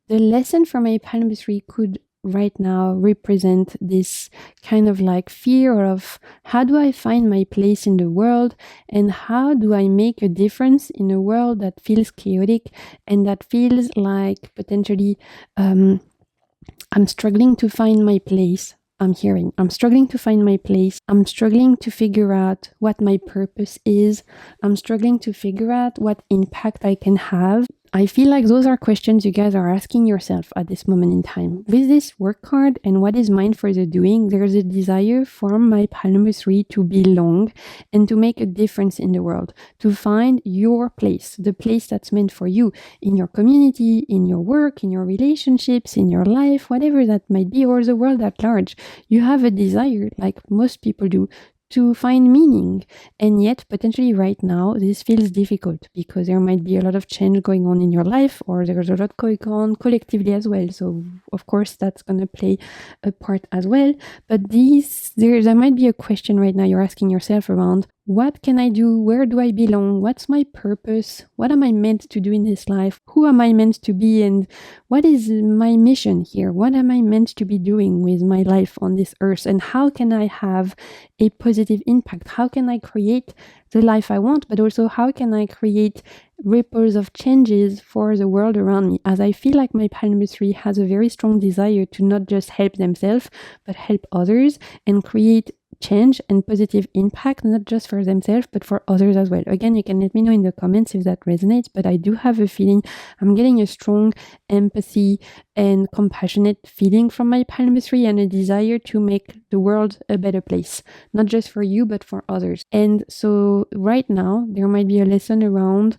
The lesson from my pile number 3 could right now represent this kind of like fear of how do I find my place in the world, and how do I make a difference in a world that feels chaotic and that feels like potentially I'm struggling to find my place. I'm struggling to find my place. I'm struggling to figure out what my purpose is. I'm struggling to figure out what impact I can have. I feel like those are questions you guys are asking yourself at this moment in time. With this work card and what is mine for the doing, there's a desire from my pile number 3 to belong and to make a difference in the world, to find your place, the place that's meant for you in your community, in your work, in your relationships, in your life, whatever that might be, or the world at large. You have a desire, like most people do, to find meaning, and yet potentially right now this feels difficult because there might be a lot of change going on in your life, or there's a lot going on collectively as well, so of course that's going to play a part as well. But there might be a question right now you're asking yourself around, what can I do? Where do I belong? What's my purpose? What am I meant to do in this life? Who am I meant to be? And what is my mission here? What am I meant to be doing with my life on this earth? And how can I have a positive impact? How can I create the life I want? But also, how can I create ripples of changes for the world around me? As I feel like my pile number 3 has a very strong desire to not just help themselves, but help others and create change and positive impact, not just for themselves, but for others as well. Again, you can let me know in the comments if that resonates, but I do have a feeling, I'm getting a strong empathy and compassionate feeling from my pile number 3, and a desire to make the world a better place, not just for you, but for others. And so right now, there might be a lesson around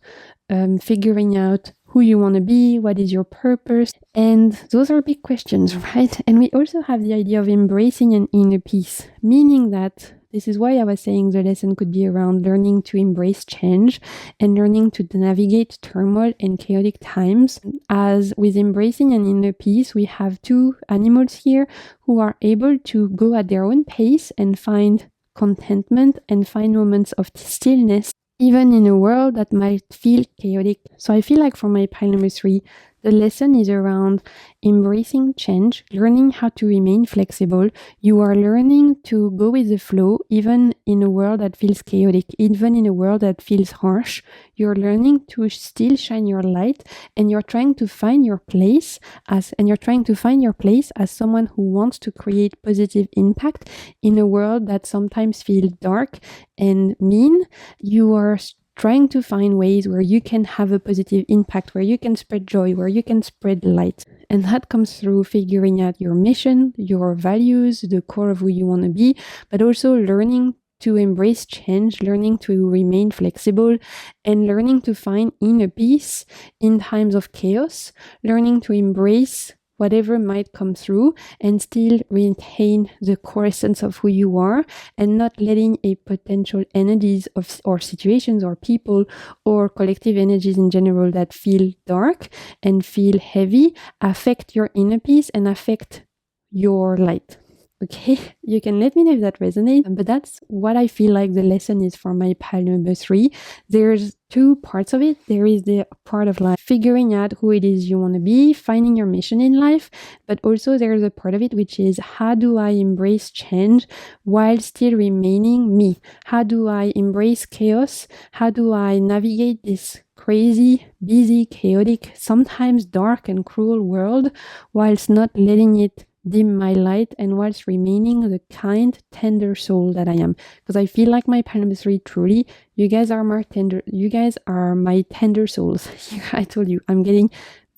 figuring out who you want to be, what is your purpose, and those are big questions, right? And we also have the idea of embracing an inner peace, meaning that this is why I was saying the lesson could be around learning to embrace change and learning to navigate turmoil and chaotic times. As with embracing an inner peace, we have 2 animals here who are able to go at their own pace and find contentment and find moments of stillness, even in a world that might feel chaotic. So I feel like for my pile number 3, The lesson is around embracing change, learning how to remain flexible. You are learning to go with the flow, even in a world that feels chaotic, even in a world that feels harsh. You're learning to still shine your light, and you're trying to find your place as someone who wants to create positive impact in a world that sometimes feels dark and mean. You are trying to find ways where you can have a positive impact, where you can spread joy, where you can spread light. And that comes through figuring out your mission, your values, the core of who you want to be, but also learning to embrace change, learning to remain flexible, and learning to find inner peace in times of chaos, learning to embrace whatever might come through and still retain the core essence of who you are, and not letting a potential energies of or situations or people or collective energies in general that feel dark and feel heavy affect your inner peace and affect your light. Okay, you can let me know if that resonates, but that's what I feel like the lesson is for my pile number 3. There's 2 parts of it. There is the part of like figuring out who it is you want to be, finding your mission in life, but also there's a part of it which is, how do I embrace change while still remaining me? How do I embrace chaos? How do I navigate this crazy, busy, chaotic, sometimes dark and cruel world whilst not letting it dim my light, and whilst remaining the kind, tender soul that I am? Because I feel like my pile number 3, truly, you guys are my tender souls. I told you, I'm getting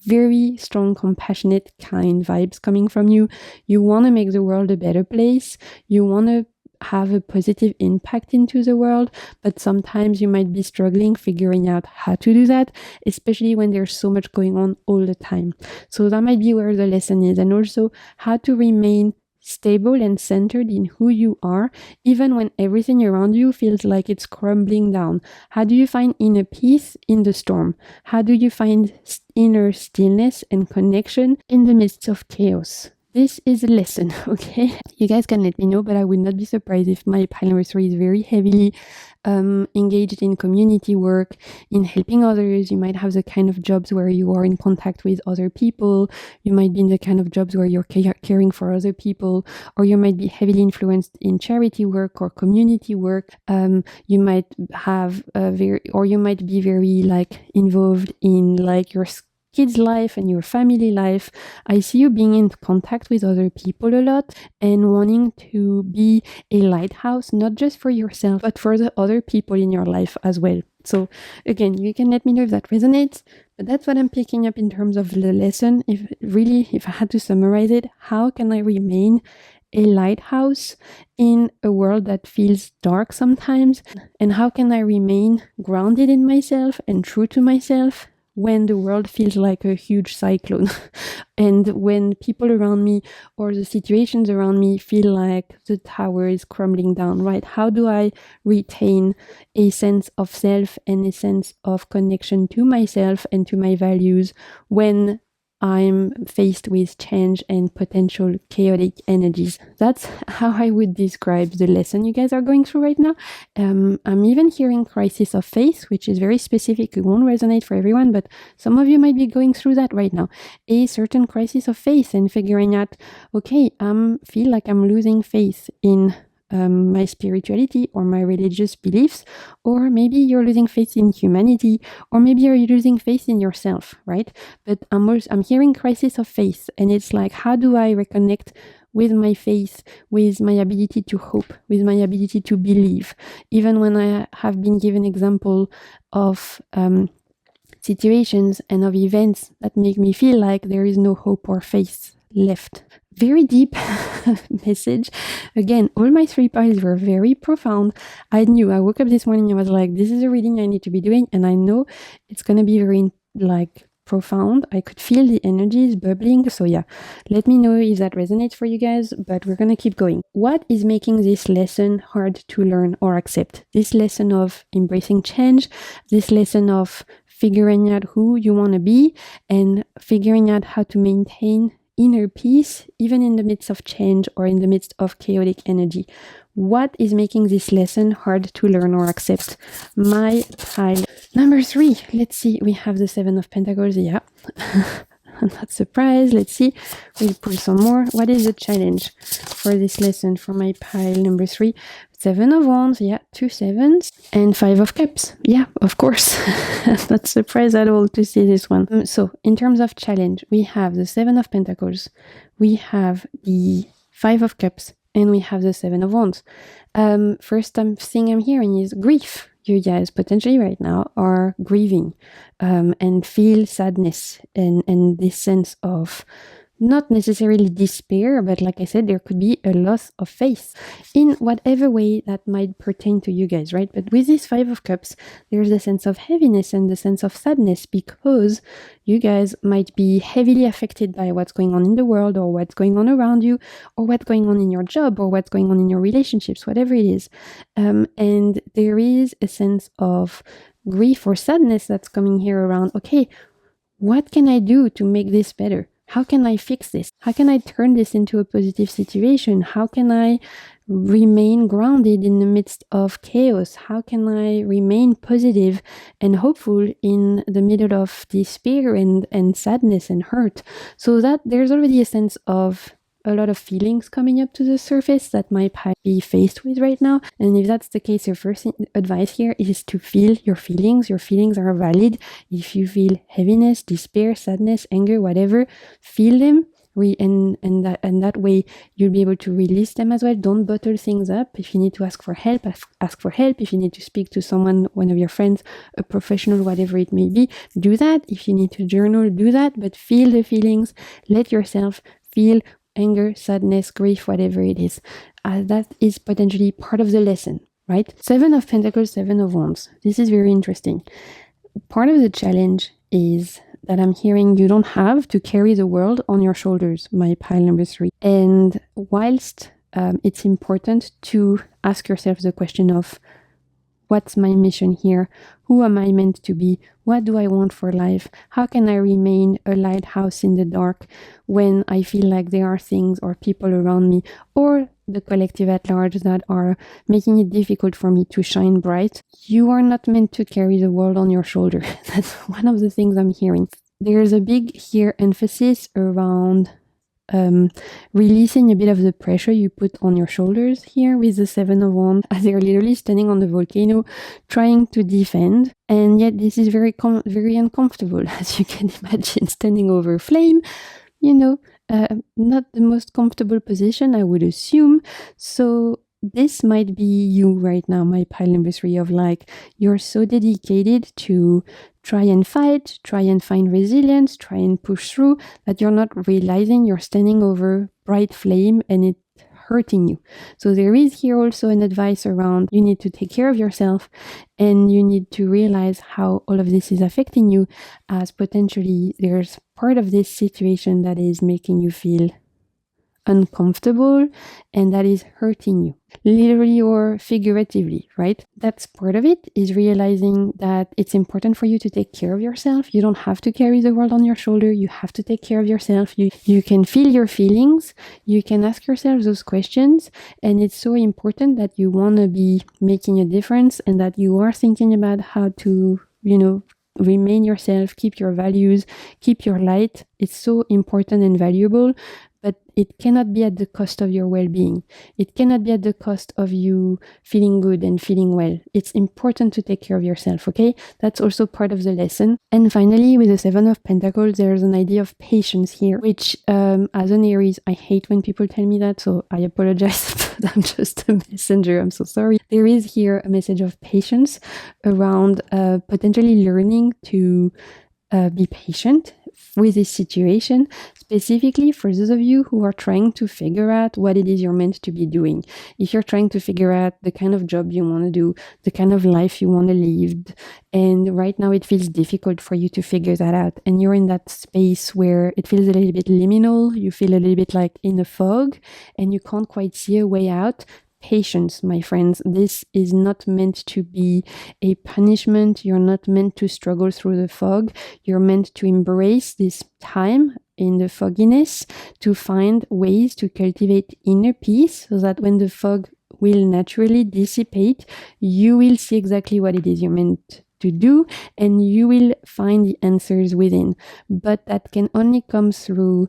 very strong, compassionate, kind vibes coming from you. You want to make the world a better place. You want to have a positive impact into the world, but sometimes you might be struggling figuring out how to do that, especially when there's so much going on all the time. So that might be where the lesson is, and also how to remain stable and centered in who you are, even when everything around you feels like it's crumbling down. How do you find inner peace in the storm? How do you find inner stillness and connection in the midst of chaos? This is a lesson, okay? You guys can let me know, but I would not be surprised if my pile number 3 is very heavily engaged in community work, in helping others. You might have the kind of jobs where you are in contact with other people. You might be in the kind of jobs where you're caring for other people, or you might be heavily influenced in charity work or community work. You might have you might be very like involved in like your kids' life and your family life. I see you being in contact with other people a lot and wanting to be a lighthouse, not just for yourself, but for the other people in your life as well. So again, you can let me know if that resonates, but that's what I'm picking up in terms of the lesson. If I had to summarize it, how can I remain a lighthouse in a world that feels dark sometimes? And how can I remain grounded in myself and true to myself when the world feels like a huge cyclone and when people around me or the situations around me feel like the tower is crumbling down, right? How do I retain a sense of self and a sense of connection to myself and to my values when I'm faced with change and potential chaotic energies? That's how I would describe the lesson you guys are going through right now. I'm even hearing crisis of faith, which is very specific. It won't resonate for everyone, but some of you might be going through that right now. A certain crisis of faith and figuring out, okay, feel like I'm losing faith in my spirituality or my religious beliefs, or maybe you're losing faith in humanity, or maybe you're losing faith in yourself, right? But I'm hearing crisis of faith, and it's like, how do I reconnect with my faith, with my ability to hope, with my ability to believe, even when I have been given example of situations and of events that make me feel like there is no hope or faith left. Very deep message. Again, all my 3 piles were very profound. I woke up this morning, I was like, this is a reading I need to be doing, and I know it's going to be very like profound. I could feel the energies bubbling. So yeah, let me know if that resonates for you guys, but we're going to keep going. What is making this lesson hard to learn or accept? This lesson of embracing change, this lesson of figuring out who you want to be and figuring out how to maintain inner peace, even in the midst of change or in the midst of chaotic energy. What is making this lesson hard to learn or accept? My pile number 3. Let's see. We have the 7 of Pentacles. Yeah. I'm not surprised. Let's see. We'll pull some more. What is the challenge for this lesson for my pile number 3? 7 of Wands, yeah, 2 sevens, and 5 of Cups. Yeah, of course. I'm not surprised at all to see this one. So, in terms of challenge, we have the 7 of Pentacles, we have the 5 of Cups, and we have the 7 of Wands. First thing I'm hearing is grief. You guys potentially right now are grieving and feel sadness and this sense of not necessarily despair, but like I said, there could be a loss of faith in whatever way that might pertain to you guys, right? But with this 5 of Cups, there's a sense of heaviness and the sense of sadness because you guys might be heavily affected by what's going on in the world or what's going on around you or what's going on in your job or what's going on in your relationships, whatever it is. And there is a sense of grief or sadness that's coming here around, okay, what can I do to make this better? How can I fix this? How can I turn this into a positive situation? How can I remain grounded in the midst of chaos? How can I remain positive and hopeful in the middle of despair and sadness and hurt? So that there's already a sense of a lot of feelings coming up to the surface that might be faced with right now. And if that's the case, your first advice here is to feel your feelings. Your feelings are valid. If you feel heaviness, despair, sadness, anger, whatever, feel them. And that way you'll be able to release them as well. Don't bottle things up. If you need to ask for help, ask for help. If you need to speak to someone, one of your friends, a professional, whatever it may be, do that. If you need to journal, do that. But feel the feelings. Let yourself feel anger, sadness, grief, whatever it is. That is potentially part of the lesson, right? 7 of Pentacles, 7 of Wands. This is very interesting. Part of the challenge is that I'm hearing you don't have to carry the world on your shoulders, my pile number 3. And whilst it's important to ask yourself the question of what's my mission here? Who am I meant to be? What do I want for life? How can I remain a lighthouse in the dark when I feel like there are things or people around me or the collective at large that are making it difficult for me to shine bright? You are not meant to carry the world on your shoulder. That's one of the things I'm hearing. There's a big here emphasis around releasing a bit of the pressure you put on your shoulders here with the 7 of Wands, as they're literally standing on the volcano trying to defend, and yet this is very uncomfortable, as you can imagine, standing over flame, not the most comfortable position, I would assume. So this might be you right now, my pile number 3, of like, you're so dedicated to try and fight, try and find resilience, try and push through, that you're not realizing you're standing over bright flame and it's hurting you. So there is here also an advice around you need to take care of yourself and you need to realize how all of this is affecting you, as potentially there's part of this situation that is making you feel uncomfortable and that is hurting you, literally or figuratively, right? That's part of it, is realizing that it's important for you to take care of yourself. You don't have to carry the world on your shoulder. You have to take care of yourself. You can feel your feelings. You can ask yourself those questions. And it's so important that you want to be making a difference and that you are thinking about how to, remain yourself, keep your values, keep your light. It's so important and valuable. But it cannot be at the cost of your well-being. It cannot be at the cost of you feeling good and feeling well. It's important to take care of yourself, okay? That's also part of the lesson. And finally, with the 7 of Pentacles, there's an idea of patience here, which as an Aries, I hate when people tell me that, so I apologize, but I'm just a messenger. I'm so sorry. There is here a message of patience around potentially learning to be patient with this situation, specifically for those of you who are trying to figure out what it is you're meant to be doing. If you're trying to figure out the kind of job you want to do, the kind of life you want to live, and right now it feels difficult for you to figure that out, and you're in that space where it feels a little bit liminal, you feel a little bit like in a fog, and you can't quite see a way out. Patience, my friends. This is not meant to be a punishment. You're not meant to struggle through the fog. You're meant to embrace this time in the fogginess to find ways to cultivate inner peace so that when the fog will naturally dissipate, you will see exactly what it is you're meant to do, and you will find the answers within. But that can only come through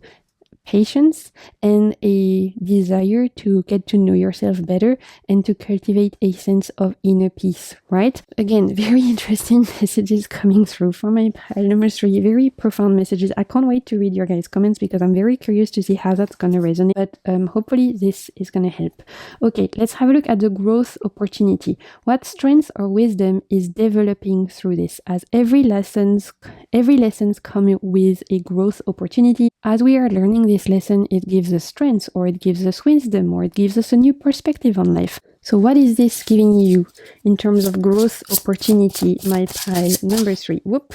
patience and a desire to get to know yourself better and to cultivate a sense of inner peace, right? Again, very interesting messages coming through from my pile number 3, very profound messages. I can't wait to read your guys' comments because I'm very curious to see how that's going to resonate, but hopefully this is going to help. Okay, let's have a look at the growth opportunity. What strength or wisdom is developing through this? As every lessons come with a growth opportunity. As we are learning this lesson, it gives us strength, or it gives us wisdom, or it gives us a new perspective on life. So what is this giving you in terms of growth opportunity, my pile number 3? Whoop.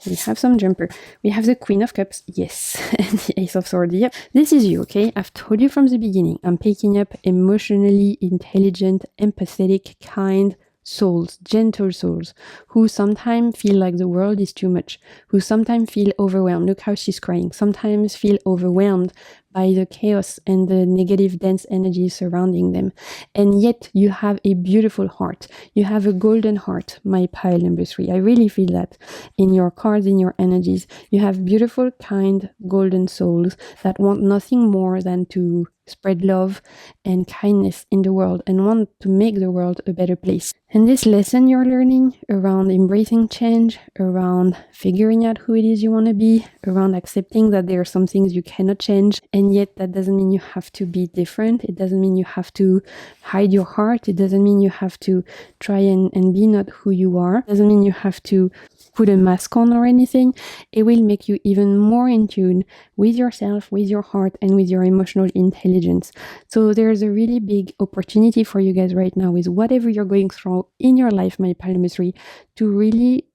We have some jumper. We have the Queen of Cups, yes, and the Ace of Swords. Yep, this is you, okay? I've told you from the beginning, I'm picking up emotionally intelligent, empathetic, kind souls, gentle souls, who sometimes feel like the world is too much, who sometimes feel overwhelmed. Look how she's crying. Sometimes feel overwhelmed by the chaos and the negative, dense energy surrounding them. And yet you have a beautiful heart. You have a golden heart, my pile number 3. I really feel that in your cards, in your energies. You have beautiful, kind, golden souls that want nothing more than to spread love and kindness in the world and want to make the world a better place. And this lesson you're learning around embracing change, around figuring out who it is you want to be, around accepting that there are some things you cannot change, and yet that doesn't mean you have to be different. It doesn't mean you have to hide your heart. It doesn't mean you have to try and be not who you are. It doesn't mean you have to put a mask on or anything. It will make you even more in tune with yourself, with your heart, and with your emotional intelligence. So there's a really big opportunity for you guys right now with whatever you're going through in your life, my pile number 3, to really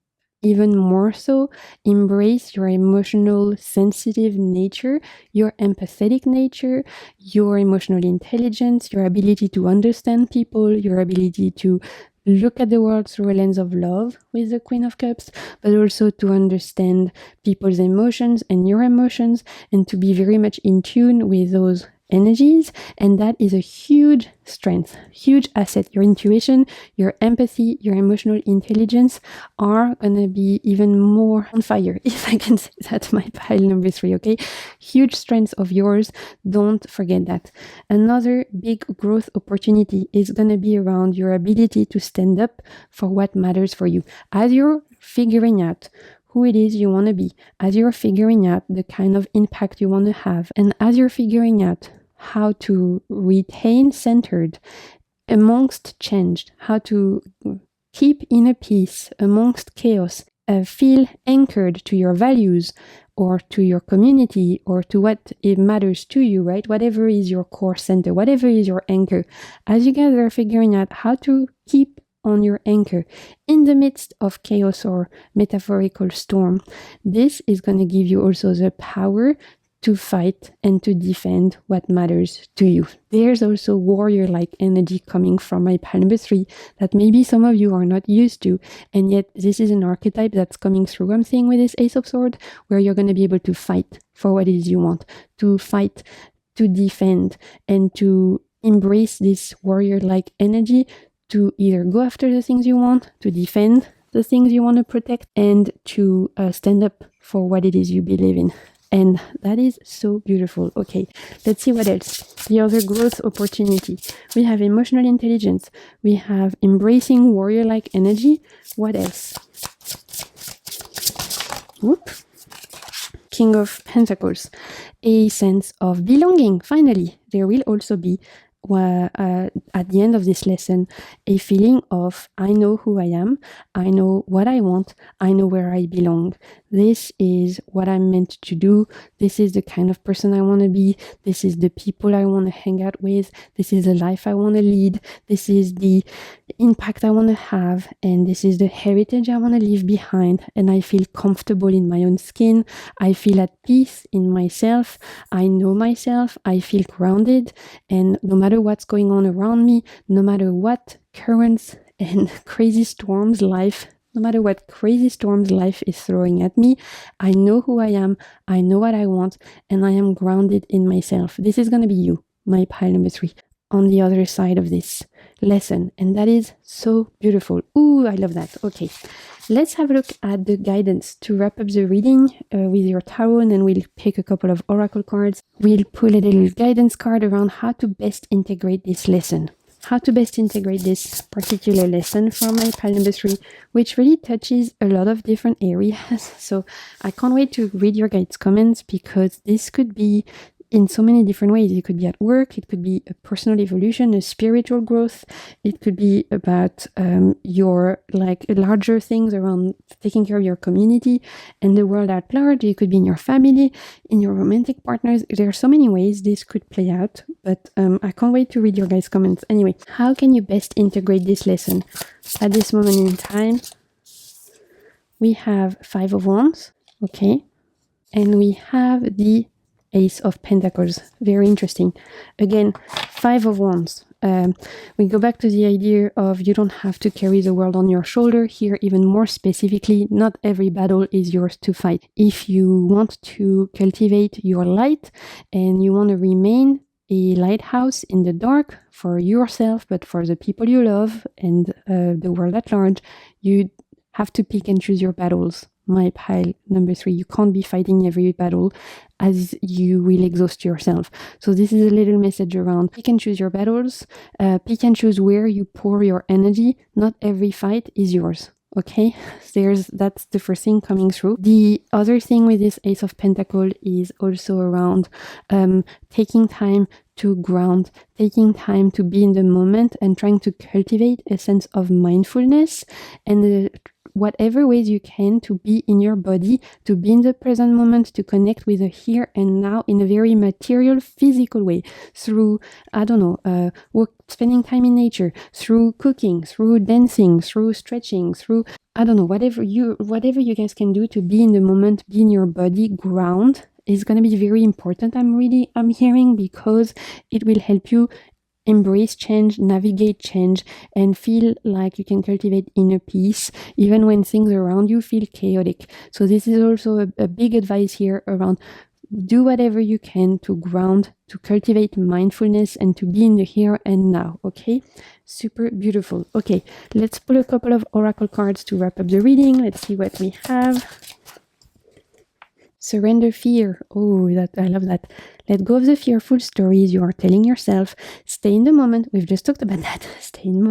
even more so embrace your emotional sensitive nature, your empathetic nature, your emotional intelligence, your ability to understand people, your ability to look at the world through a lens of love with the Queen of Cups, but also to understand people's emotions and your emotions, and to be very much in tune with those energies. And that is a huge strength, huge asset. Your intuition, your empathy, your emotional intelligence are gonna be even more on fire, if I can say that, my pile number 3, okay? Huge strength of yours. Don't forget that. Another big growth opportunity is gonna be around your ability to stand up for what matters for you. As you're figuring out who it is you want to be, as you're figuring out the kind of impact you want to have, and as you're figuring out how to retain centered amongst change, how to keep inner peace amongst chaos, feel anchored to your values or to your community or to what it matters to you, right? Whatever is your core center, whatever is your anchor, as you guys are figuring out how to keep on your anchor in the midst of chaos or metaphorical storm, this is going to give you also the power to fight and to defend what matters to you. There's also warrior-like energy coming from my pile number 3 that maybe some of you are not used to, and yet this is an archetype that's coming through. I'm seeing with this Ace of Swords, where you're going to be able to fight for what it is you want, to fight, to defend, and to embrace this warrior-like energy to either go after the things you want, to defend the things you want to protect, and to stand up for what it is you believe in. And that is so beautiful. Okay, let's see what else. The other growth opportunity. We have emotional intelligence. We have embracing warrior-like energy. What else? Whoop. King of Pentacles. A sense of belonging. Finally, there will also be at the end of this lesson, a feeling of, I know who I am, I know what I want, I know where I belong. This is what I'm meant to do. This is the kind of person I want to be. This is the people I want to hang out with. This is the life I want to lead. This is the impact I want to have. And this is the heritage I want to leave behind. And I feel comfortable in my own skin. I feel at peace in myself. I know myself. I feel grounded. And no matter what's going on around me, no matter what currents and crazy storms life is throwing at me, I know who I am, I know what I want, and I am grounded in myself. This is going to be you, my pile number 3. on the other side of this lesson, and that is so beautiful. Ooh, I love that. Okay, let's have a look at the guidance to wrap up the reading with your tarot, and then we'll pick a couple of oracle cards. We'll pull a little guidance card around how to best integrate this lesson. How to best integrate this particular lesson from my pile number 3, which really touches a lot of different areas. So I can't wait to read your guys' comments, because this could be in so many different ways. It could be at work, it could be a personal evolution, a spiritual growth, it could be about your like larger things around taking care of your community and the world at large. It could be in your family, in your romantic partners. There are so many ways this could play out, but I can't wait to read your guys' comments. Anyway, how can you best integrate this lesson at this moment in time? We have 5 of Wands, okay, and we have the Ace of Pentacles. Very interesting. Again, 5 of Wands. We go back to the idea of you don't have to carry the world on your shoulder. Here, even more specifically, not every battle is yours to fight. If you want to cultivate your light and you want to remain a lighthouse in the dark for yourself, but for the people you love and the world at large, you have to pick and choose your battles. My pile number 3, you can't be fighting every battle, as you will exhaust yourself. So this is a little message around pick and choose your battles, pick and choose where you pour your energy. Not every fight is yours. Okay, that's the first thing coming through. The other thing with this Ace of Pentacles is also around taking time to ground, taking time to be in the moment, and trying to cultivate a sense of mindfulness and whatever ways you can to be in your body, to be in the present moment, to connect with the here and now in a very material, physical way, through, I don't know, spending time in nature, through cooking, through dancing, through stretching, through, I don't know, whatever you guys can do to be in the moment, be in your body, ground, is going to be very important. I'm hearing, because it will help you embrace change, navigate change, and feel like you can cultivate inner peace even when things around you feel chaotic. So this is also a big advice here around do whatever you can to ground, to cultivate mindfulness, and to be in the here and now. Okay, super beautiful. Okay, let's pull a couple of oracle cards to wrap up the reading. Let's see what we have. Surrender fear. Oh, I love that. Let go of the fearful stories you are telling yourself. Stay in the moment. We've just talked about that. Stay in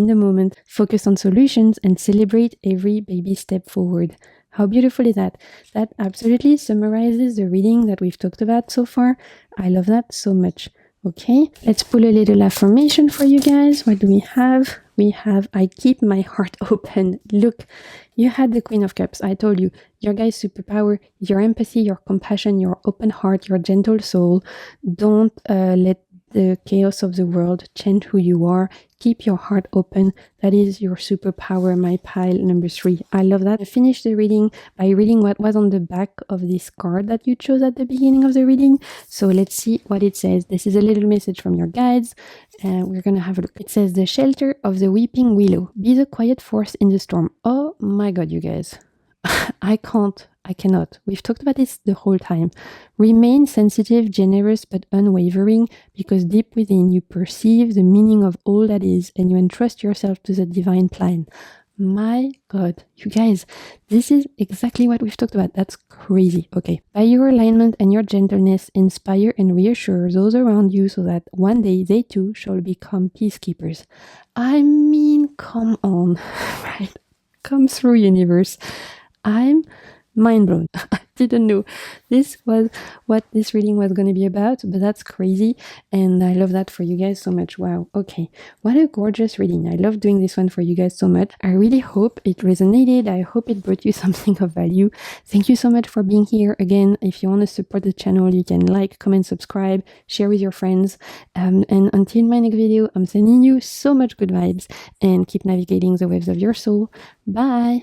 the moment. Focus on solutions and celebrate every baby step forward. How beautiful is that? That absolutely summarizes the reading that we've talked about so far. I love that so much. Okay, let's pull a little affirmation for you guys. What do we have? We have, I keep my heart open. Look, you had the Queen of Cups. I told you, your guys' superpower, your empathy, your compassion, your open heart, your gentle soul. Don't let the chaos of the world change who you are. Keep your heart open. That is your superpower, my pile number 3. I love that. I finished the reading by reading what was on the back of this card that you chose at the beginning of the reading. So let's see what it says. This is a little message from your guides. We're going to have a look. It says, the shelter of the weeping willow. Be the quiet force in the storm. Oh my God, you guys. I cannot. We've talked about this the whole time. Remain sensitive, generous, but unwavering, because deep within you perceive the meaning of all that is, and you entrust yourself to the divine plan. My God, you guys, this is exactly what we've talked about. That's crazy. Okay. By your alignment and your gentleness, inspire and reassure those around you so that one day they too shall become peacekeepers. I mean, come on, right? Come through, universe. I'm mind blown. I didn't know this was what this reading was going to be about, but that's crazy, and I love that for you guys so much. Wow. Okay, what a gorgeous reading. I love doing this one for you guys so much. I really hope it resonated. I hope it brought you something of value. Thank you so much for being here. Again, if you want to support the channel, you can like, comment, subscribe, share with your friends, and until my next video, I'm sending you so much good vibes, and keep navigating the waves of your soul. Bye.